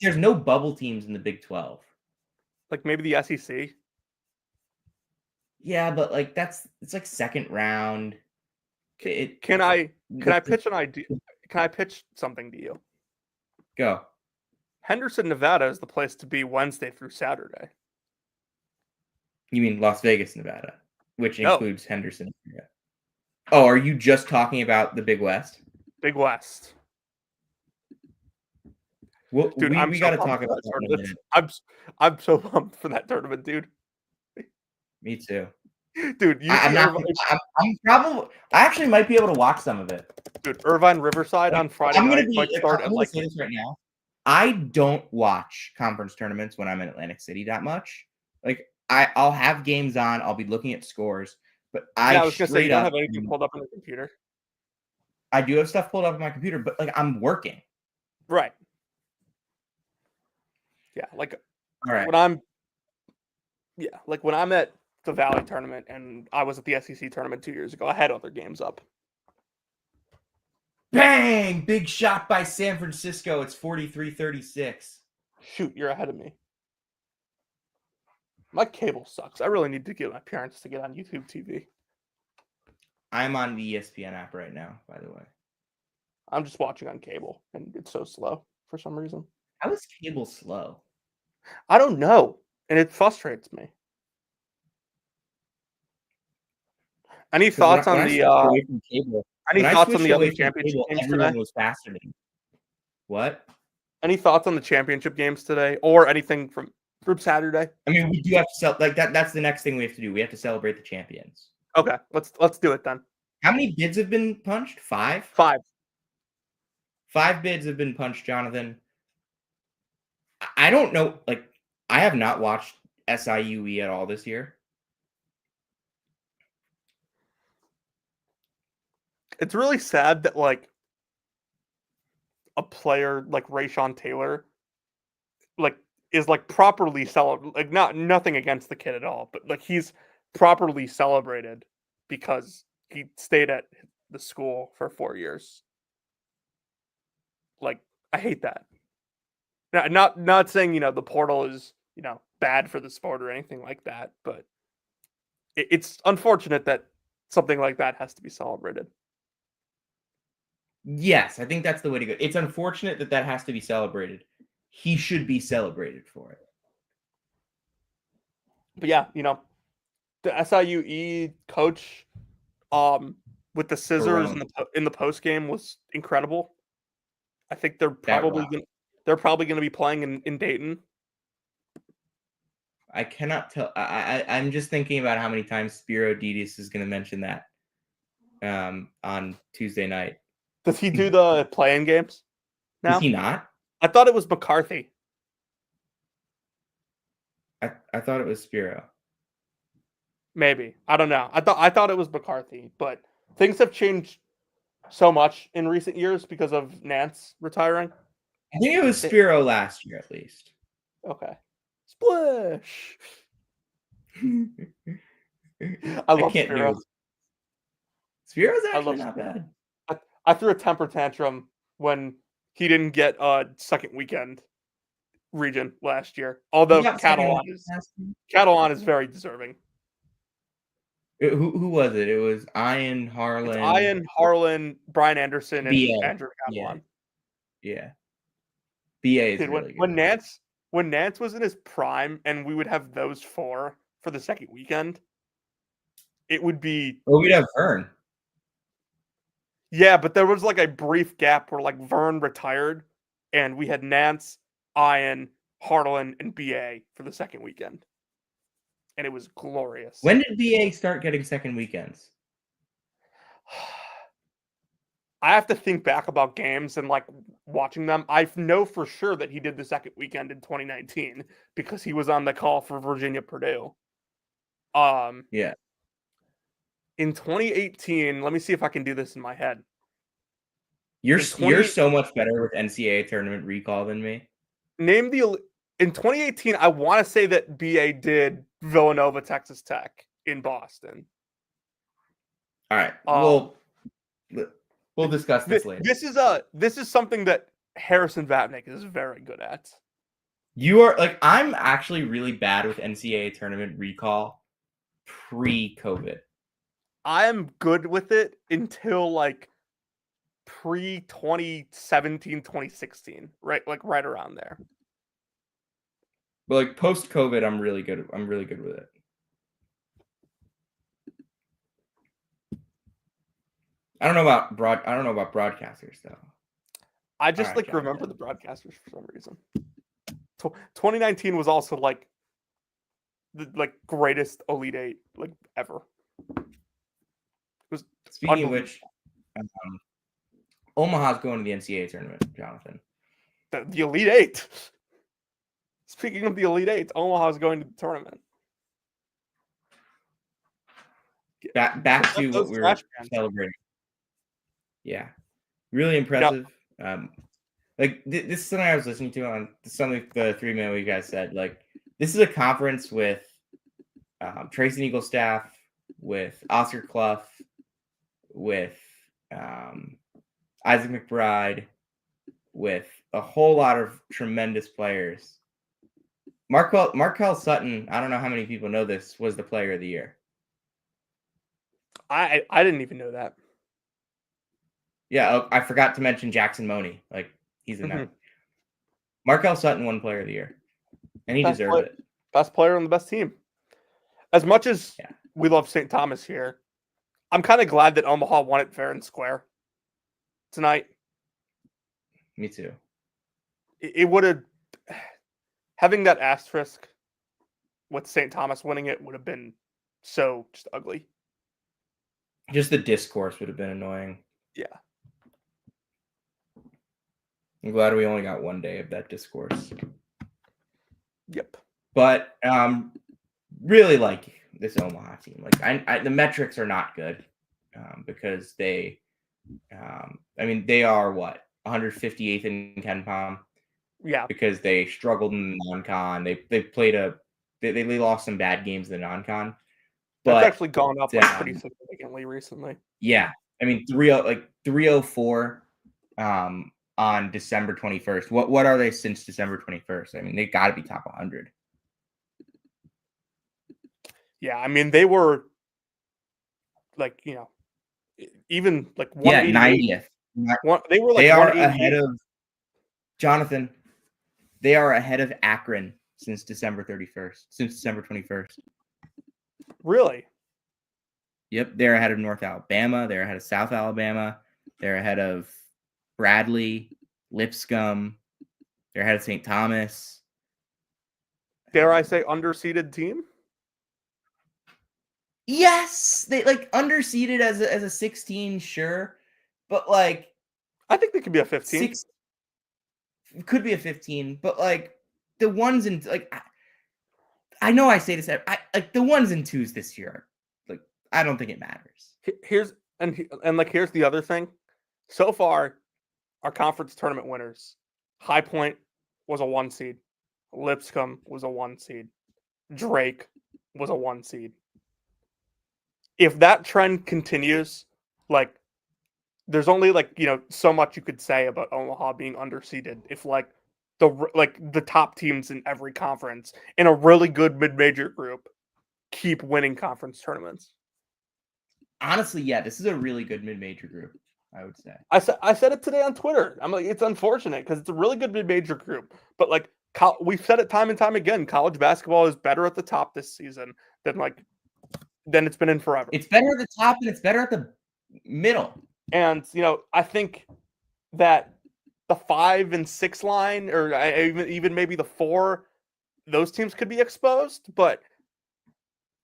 There's no bubble teams in the Big 12. Maybe the SEC. Yeah, but it's second round. Can I pitch an idea? Can I pitch something to you? Go. Henderson, Nevada is the place to be Wednesday through Saturday. You mean Las Vegas, Nevada, which includes Henderson. Oh, are you just talking about the Big West? Big West. Well, dude, we got to talk about that. I'm so pumped for that tournament, dude. Me too. Dude, UT I'm not. Irvine, I'm probably. I actually might be able to watch some of it. dude, Irvine Riverside Like, on Friday I'm gonna night might be. start I'm at gonna like say this right now. I don't watch conference tournaments when I'm in Atlantic City that much. Like I'll have games on. I'll be looking at scores, but yeah, I I was gonna say you straight don't up. have anything pulled up on your computer. I do have stuff pulled up on my computer, but like I'm working. Right. Yeah, like All right. when I'm like when I'm at the Valley tournament and I was at the SEC tournament 2 years ago, I had other games up. Bang! Big shot by San Francisco. It's 43-36. Shoot, you're ahead of me. My cable sucks. I really need to get my parents to get on YouTube TV. I'm on the ESPN app right now, by the way. I'm just watching on cable and it's so slow for some reason. How is cable slow? I don't know, and it frustrates me. Any thoughts on the away from cable, any when I thoughts on switched the other away from championship cable, games everyone today? was faster than me. What? Any thoughts on the championship games today, or anything from Saturday? I mean, we do have to like that. That's the next thing we have to do. We have to celebrate the champions. Okay, let's do it then. How many bids have been punched? 5? 5. 5 bids have been punched, Jonathan. I don't know. Like, I have not watched SIUE at all this year. It's really sad that like a player like Rayshawn Taylor like is like properly celebrated, like nothing against the kid at all, but like he's properly celebrated because he stayed at the school for 4 years. Like I hate that. Not saying, the portal is, bad for the sport or anything like that, but it's unfortunate that something like that has to be celebrated. Yes, I think that's the way to go. It's unfortunate that that has to be celebrated. He should be celebrated for it. But yeah, the SIUE coach with the scissors in the post game was incredible. I think they're probably going to be playing in Dayton. I cannot tell. I'm just thinking about how many times Spiro Didis is going to mention that on Tuesday night. Does he do the play-in games now? Does he not? I thought it was McCarthy. I thought it was Spiro. Maybe. I don't know. I thought it was McCarthy, but things have changed so much in recent years because of Nance retiring. I think it was Spiro last year, at least. Okay. Splish. I love Spiro. Spiro's actually not bad. I threw a temper tantrum when he didn't get a second weekend region last year. Although Catalan is very deserving. Who was it? It was Ian Harlan. It's Ian Harlan, Brian Anderson, and Andrew Catalan. Yeah. BA is really good. When Nance was in his prime and we would have those 4 for the second weekend, it would be... Well, we'd have Vern. Yeah, but there was like a brief gap where like Vern retired and we had Nance, Ian, Harlan, and BA for the second weekend. And it was glorious. When did BA start getting second weekends? I have to think back about games and like watching them. I know for sure that he did the second weekend in 2019 because he was on the call for Virginia Purdue. Yeah. In 2018, let me see if I can do this in my head. You're so much better with NCAA tournament recall than me. In 2018, I want to say that BA did Villanova, Texas Tech in Boston. All right. We'll discuss this later. This is something that Harrison Vatnick is very good at. You are like, I'm actually really bad with NCAA tournament recall pre-COVID. I am good with it until like pre-2017, 2016, right? Like right around there. But like post-COVID, I'm really good with it. I don't know about broadcasters though. I just remember the broadcasters for some reason. 2019 was also like the greatest Elite Eight ever. It was Speaking of which, Omaha's going to the NCAA tournament, Jonathan. The Elite Eight. Speaking of the Elite Eight, Omaha's going to the tournament. Back to what we were celebrating. Yeah, really impressive. This is something I was listening to on something the 3 minute you guys said. This is a conference with Tracy Eaglestaff, with Oscar Clough, with Isaac McBride, with a whole lot of tremendous players. Markel Sutton, I don't know how many people know this, was the player of the year. I didn't even know that. Yeah, I forgot to mention Jackson Money. He's in that. Markel Sutton won player of the year, and he deserved it. Best player on the best team. As much as we love St. Thomas here, I'm kind of glad that Omaha won it fair and square tonight. Me too. It would have, having that asterisk with St. Thomas winning it would have been so just ugly. Just the discourse would have been annoying. Yeah. I'm glad we only got one day of that discourse. Yep. But really like this Omaha team. The metrics are not good because they are what, 158th in KenPom. Yeah. Because they struggled in the non-con. They lost some bad games in the non-con. But it's actually gone up pretty significantly recently. Yeah. 304 on December 21st. What are they since December 21st? They got to be top 100. Yeah, they were even 188. 90th. They are ahead of Jonathan. They are ahead of Akron since December 21st. Really? Yep, they're ahead of North Alabama. They're ahead of South Alabama. They're ahead of Bradley, Lipscomb. They're ahead of St. Thomas. Dare I say underseeded team? Yes, they underseeded as a 16, sure, but I think they could be a 15. Could be a 15, but the ones in I know I say this, the ones and twos this year, I don't think it matters. Here's the other thing. So far, our conference tournament winners: High Point was a 1 seed, Lipscomb was a 1 seed, Drake was a 1 seed. If that trend continues, there's only so much you could say about Omaha being underseeded. If the top teams in every conference in a really good mid-major group keep winning conference tournaments. Honestly, yeah, this is a really good mid-major group, I would say. I said it today on Twitter. I'm it's unfortunate because it's a really good mid-major group, but we've said it time and time again. College basketball is better at the top this season than it's been in forever. It's better at the top and it's better at the middle. And I think that the 5 and 6 line, or even maybe the 4, those teams could be exposed, but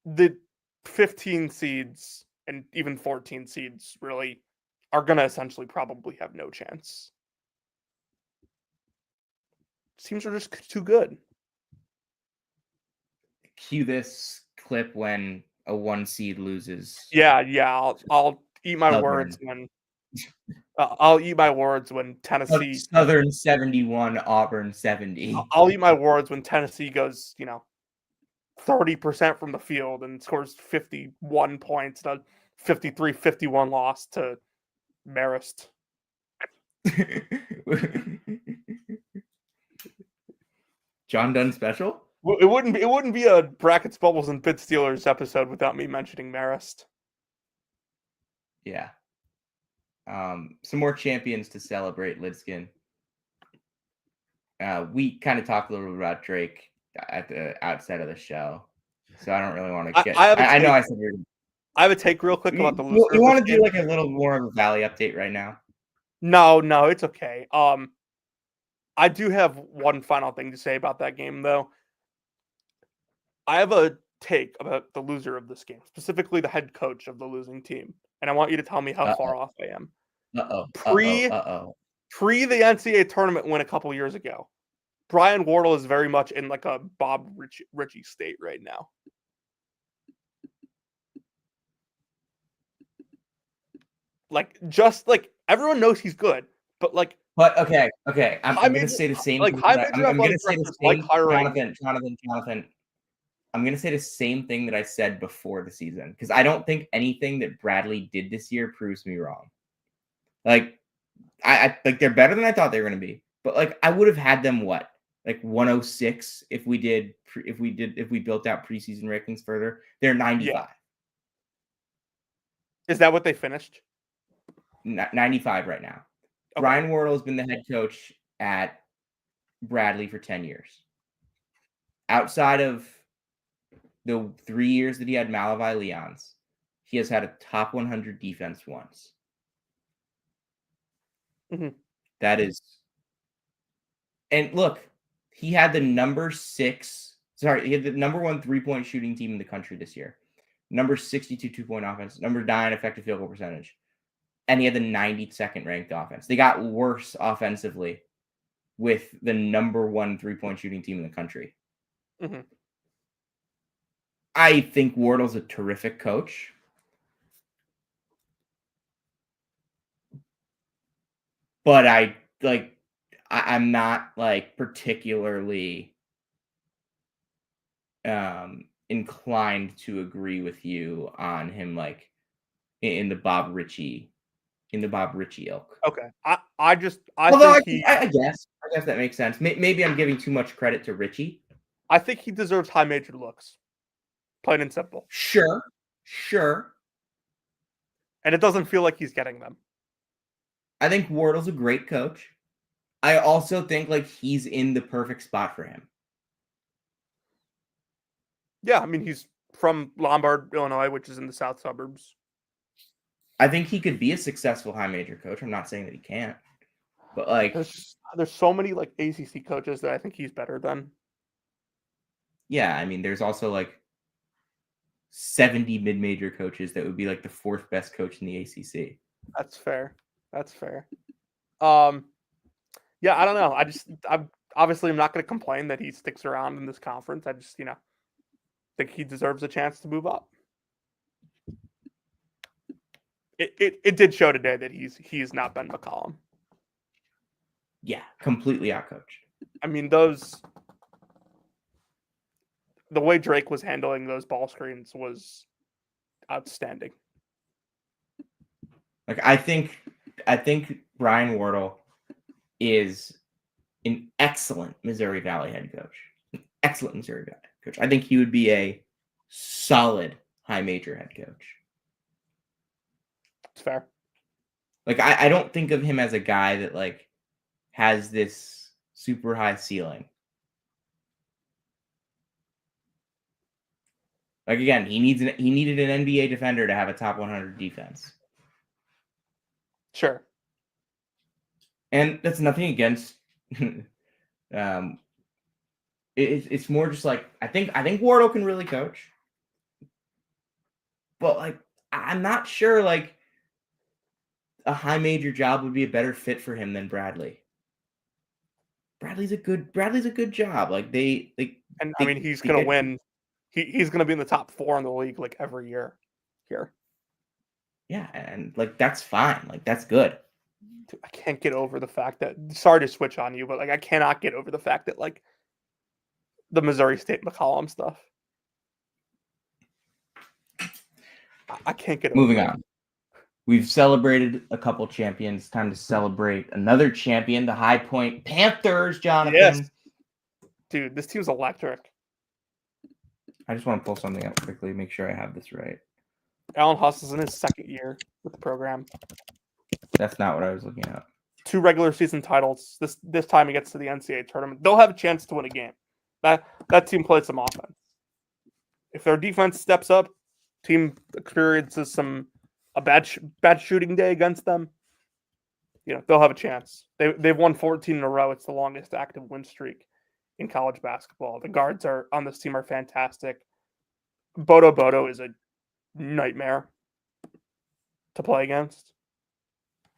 the 15 seeds and even 14 seeds really are going to essentially probably have no chance. Teams are just too good. Cue this clip when a 1 seed loses. Yeah. I'll eat my words when I'll eat my words when Tennessee Southern 71, Auburn 70. I'll eat my words when Tennessee goes, 30% from the field and scores 51 points, a 53-51 loss to Marist. John Dunn special? It wouldn't be a Brackets, Bubbles, and Bid Steelers episode without me mentioning Marist. Yeah. Some more champions to celebrate, Lidskin. We kind of talked a little bit about Drake at the outset of the show, so I don't really want to get. I know I said you're. I have a take real quick about the loser. You want to do a little more of a Valley update right now? No, it's okay. I do have one final thing to say about that game, though. I have a take about the loser of this game, specifically the head coach of the losing team, and I want you to tell me how Uh-oh. far off I am. Uh-oh. Pre Uh-oh. pre the NCAA tournament win a couple years ago, Brian Wardle is very much in like a Bob Ritchie state right now. Like, just like everyone knows he's good, but like, But okay. I'm high gonna major, say the same like thing high that major I'm gonna athletic say the directors like same, hiring. Jonathan. I'm gonna say the same thing that I said before the season because I don't think anything that Bradley did this year proves me wrong. Like, I like they're better than I thought they were gonna be, but like I would have had them what, like 106 if we built out preseason rankings further. They're 95. Yeah, is that what they finished? 95 right now. Okay. Brian Wardle has been the head coach at Bradley for 10 years. Outside of the 3 years that he had Malavai Leons, he has had a top 100 defense once. Mm-hmm. That is, and look, he had the number 1 3-point shooting team in the country this year. Number 62 2-point offense, number 9 effective field goal percentage. And he had the 92nd ranked offense. They got worse offensively with the number 1 3-point shooting team in the country. Mm-hmm. I think Wardle's a terrific coach. But I'm not like particularly inclined to agree with you on him like in the Bob Ritchie ilk. Okay, I guess that makes sense. Maybe I'm giving too much credit to Ritchie. I think he deserves high major looks, plain and simple. Sure. And it doesn't feel like he's getting them. I think Wardle's a great coach. I also think like he's in the perfect spot for him. Yeah, I mean, he's from Lombard, Illinois, which is in the south suburbs. I think he could be a successful high major coach. I'm not saying that he can't, but like there's so many like ACC coaches that I think he's better than. Yeah, I mean, there's also like 70 mid-major coaches that would be like the 4th best coach in the ACC. That's fair. Yeah, I don't know. I'm not going to complain that he sticks around in this conference. I just, think he deserves a chance to move up. It did show today that he's not Ben McCollum. Yeah, completely outcoached. I mean, the way Drake was handling those ball screens was outstanding. Like I think Brian Wardle is an excellent Missouri Valley head coach. I think he would be a solid high major head coach. It's fair. Like I don't think of him as a guy that like has this super high ceiling. Like again, he needed an NBA defender to have a top 100 defense. Sure. And that's nothing against it's more just like I think Wardle can really coach. But like I'm not sure like a high major job would be a better fit for him than Bradley. Bradley's a good job. Like I mean he's going to win. He's going to be in the top 4 in the league like every year here. Yeah, and like that's fine. Like that's good. Dude, I can't get over the fact that, sorry to switch on you, but like I cannot get over the fact that like the Missouri State McCollum stuff. I can't get over Moving it. on. We've celebrated a couple champions. Time to celebrate another champion, the High Point Panthers, Jonathan. Yes. Dude, this team's electric. I just want to pull something up quickly, make sure I have this right. Alan Huss is in his 2nd year with the program. That's not what I was looking at. 2 regular season titles. This time he gets to the NCAA tournament. They'll have a chance to win a game. That team plays some offense. If their defense steps up, team experiences a bad shooting day against them, they'll have a chance. They've won 14 in a row. It's the longest active win streak in college basketball. The guards are on this team are fantastic. Bodo is a nightmare to play against.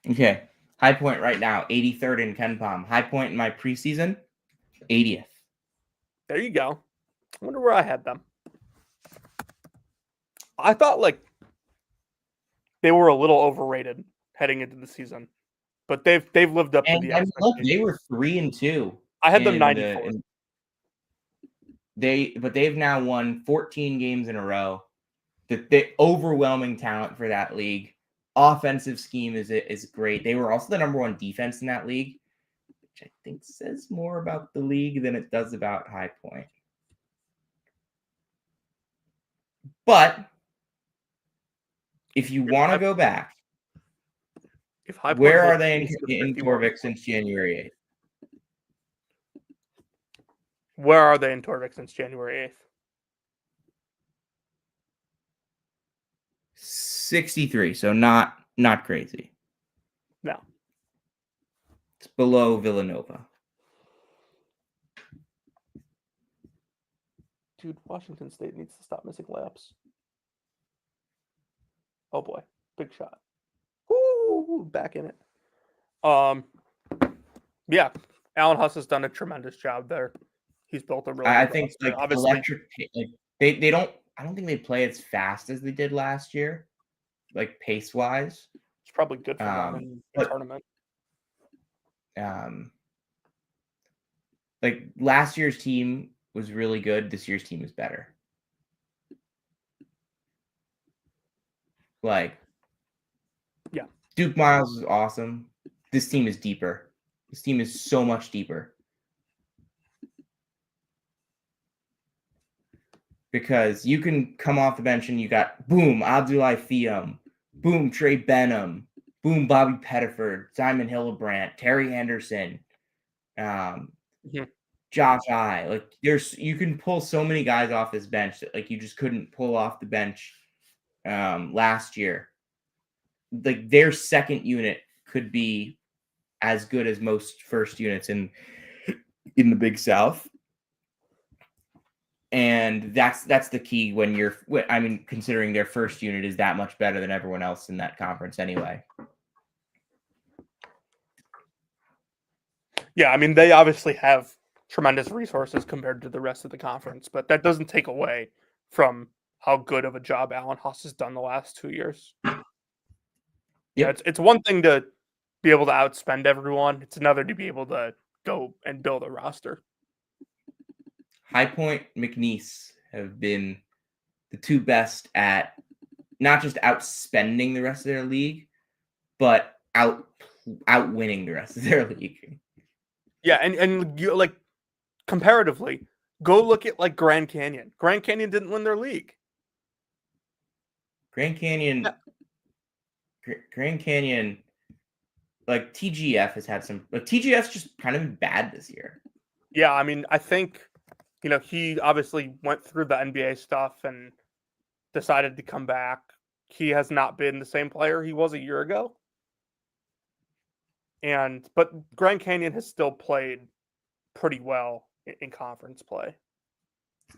Okay. High Point right now, 83rd in KenPom. High Point in my preseason, 80th. There you go. I wonder where I had them. I thought like they were a little overrated heading into the season, but they've lived up to And the I mean, look, expectations. they were 3-2. I had them 94. They've now won 14 games in a row. The overwhelming talent for that league. Offensive scheme is great. They were also the number 1 defense in that league, which I think says more about the league than it does about High Point. But if you want to go back, where are they in Torvik since January 8th? Where are they in Torvik since January 8th? 63, so not crazy. No. It's below Villanova. Dude, Washington State needs to stop missing layups. Oh boy, big shot. Woo, back in it. Yeah, Alan Huss has done a tremendous job there. He's built a really. I think roster. like Obviously, electric. Like they don't. I don't think they play as fast as they did last year, like pace wise. It's probably good for them in the tournament. Like last year's team was really good. This year's team is better. Like, yeah, Duke Miles is awesome. This team is deeper. This team is so much deeper. Because you can come off the bench and you got boom, Abdullah Thiam, boom, Trey Benham, boom, Bobby Pettiford, Simon Hillebrandt, Terry Anderson, Josh I. Like you can pull so many guys off this bench that like you just couldn't pull off the bench last year. Like their second unit could be as good as most first units in the Big South. And that's the key when considering their first unit is that much better than everyone else in that conference anyway. Yeah, I mean, they obviously have tremendous resources compared to the rest of the conference, but that doesn't take away from how good of a job Alan Huss has done the last 2 years. Yeah, it's one thing to be able to outspend everyone. It's another to be able to go and build a roster. High Point, McNeese have been the two best at not just outspending the rest of their league, but outwinning the rest of their league. Yeah, and you, like comparatively, go look at like Grand Canyon. Grand Canyon didn't win their league. Grand Canyon, like TGF has had some. Like TGF's just kind of been bad this year. Yeah, I mean, I think he obviously went through the NBA stuff and decided to come back. He has not been the same player he was a year ago. But Grand Canyon has still played pretty well in conference play.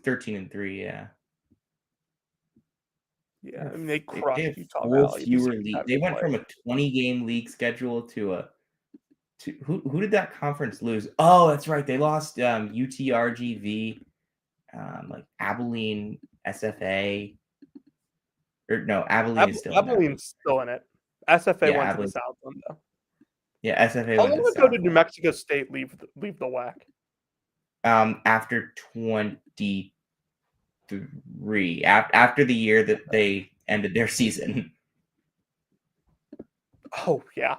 13-3, yeah. Yeah, I mean, they crushed Utah Valley. They went from a 20-game league schedule to who did that conference lose? Oh, that's right. They lost UTRGV, like Abilene SFA. Or no, Abilene is still Abilene's still in it. SFA went Abilene. to the Southland though. Yeah, SFA How went long to ago did New Mexico State leave the WAC? After 23, after the year that they ended their season. Oh yeah,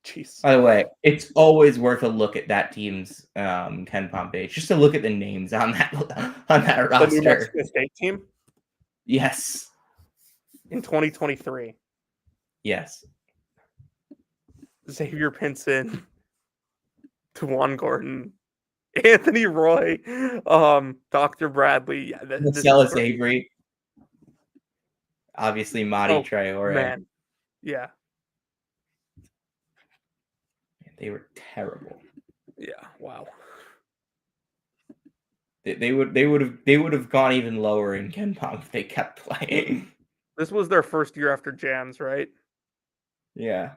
jeez. By the way, it's always worth a look at that team's KenPom page just to look at the names on that roster. The New Mexico State team. Yes. In 2023. Yes. Xavier Pinson, Tawan Gordon, Anthony Roy, Dr. Bradley, Marcellus Avery, obviously Madi Traore. Man. Yeah. They were terrible. Yeah, wow. They would have gone even lower in Ken Pom if they kept playing. This was their first year after Jams, right? Yeah.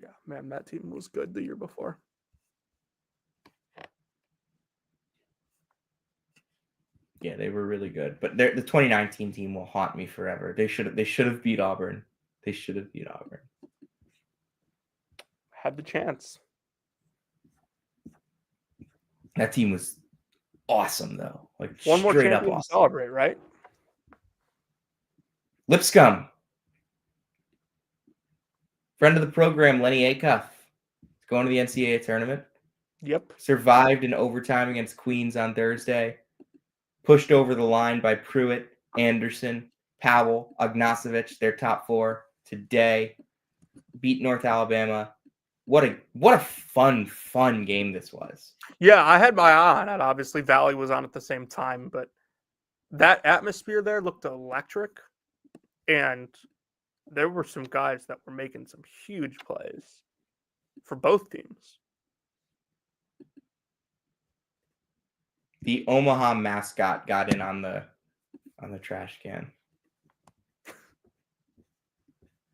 Yeah, man, that team was good the year before. Yeah, they were really good. But the 2019 team will haunt me forever. They should have beat Auburn. They should have beat Auburn. Had the chance. That team was awesome, though. Like One more straight up champion to awesome. celebrate, right? Lipscomb. Friend of the program, Lenny Acuff. Is going to the NCAA tournament. Yep. Survived in overtime against Queens on Thursday. Pushed over the line by Pruitt, Anderson, Powell, Ognacevic, their top four today. Beat North Alabama. What a fun game this was. Yeah, I had my eye on it. Obviously, Valley was on at the same time, but that atmosphere there looked electric. And there were some guys that were making some huge plays for both teams. The Omaha mascot got in on the trash can.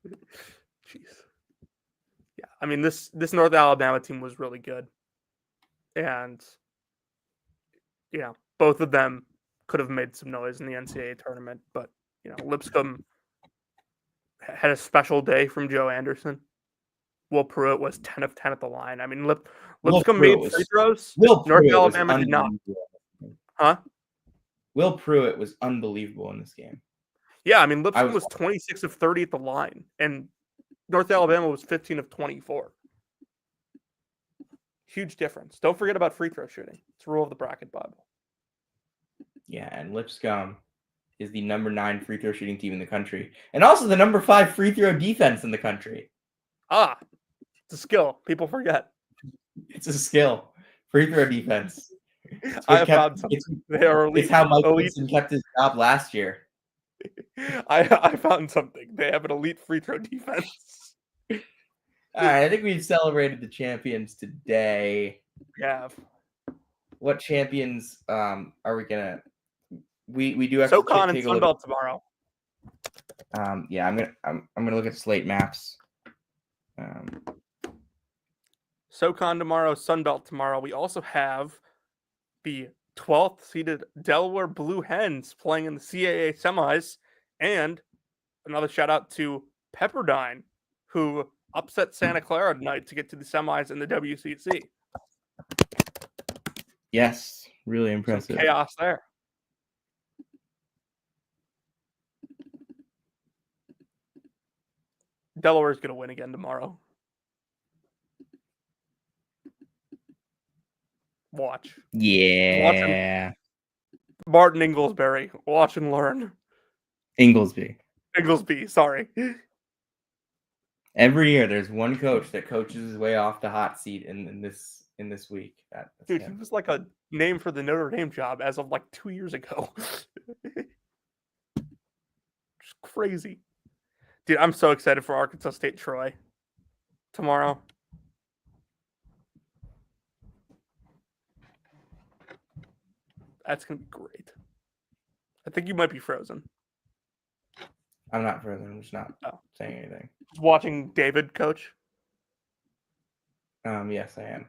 Jeez. Yeah, I mean this North Alabama team was really good, and yeah, both of them could have made some noise in the NCAA tournament. But Lipscomb had a special day from Joe Anderson. Will Pruitt was 10 of 10 at the line. I mean, Lipscomb made free throws. North Alabama did not. Huh? Will Pruitt was unbelievable in this game. Yeah, I mean, Lipscomb was 26 of 30 at the line, and North Alabama was 15 of 24. Huge difference. Don't forget about free throw shooting. It's a rule of the bracket Bible. Yeah, and Lipscomb is the number 9 free throw shooting team in the country, and also the number 5 free throw defense in the country. It's a skill. People forget. It's a skill. Free throw defense. I found something. They are elite. It's how Mike Gibson kept his job last year. I found something. They have an elite free throw defense. All right, I think we've celebrated the champions today. We have. What champions are we gonna? We do have SoCon to and Sunbelt tomorrow. Yeah, I'm gonna look at slate maps. SoCon tomorrow, Sunbelt tomorrow. We also have the 12th seeded Delaware Blue Hens playing in the CAA semis, and another shout out to Pepperdine, who upset Santa Clara tonight to get to the semis in the WCC. Yes, really impressive. Some chaos there. Delaware's going to win again tomorrow. Watch. Yeah. Watch Martin Inglesbury. Watch and learn. Inglesby, sorry. Every year there's one coach that coaches his way off the hot seat in this week. Dude, he was like a name for the Notre Dame job as of like 2 years ago. Just crazy. Dude, I'm so excited for Arkansas State Troy tomorrow. That's going to be great. I think you might be frozen. I'm not frozen. I'm just not saying anything. Watching David coach? Yes, I am.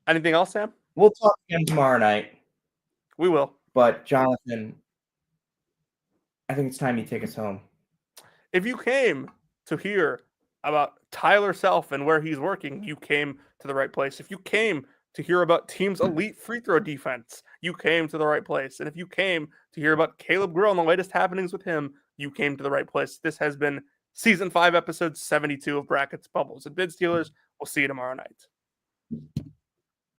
Anything else, Sam? We'll talk again tomorrow night. We will. But, Jonathan, I think it's time you take us home. If you came to hear about Tyler Self and where he's working, you came to the right place. If you came to hear about team's elite free throw defense, you came to the right place. And if you came to hear about Caleb Grill and the latest happenings with him, you came to the right place. This has been Season 5, Episode 72 of Brackets, Bubbles, and Bid Stealers. We'll see you tomorrow night.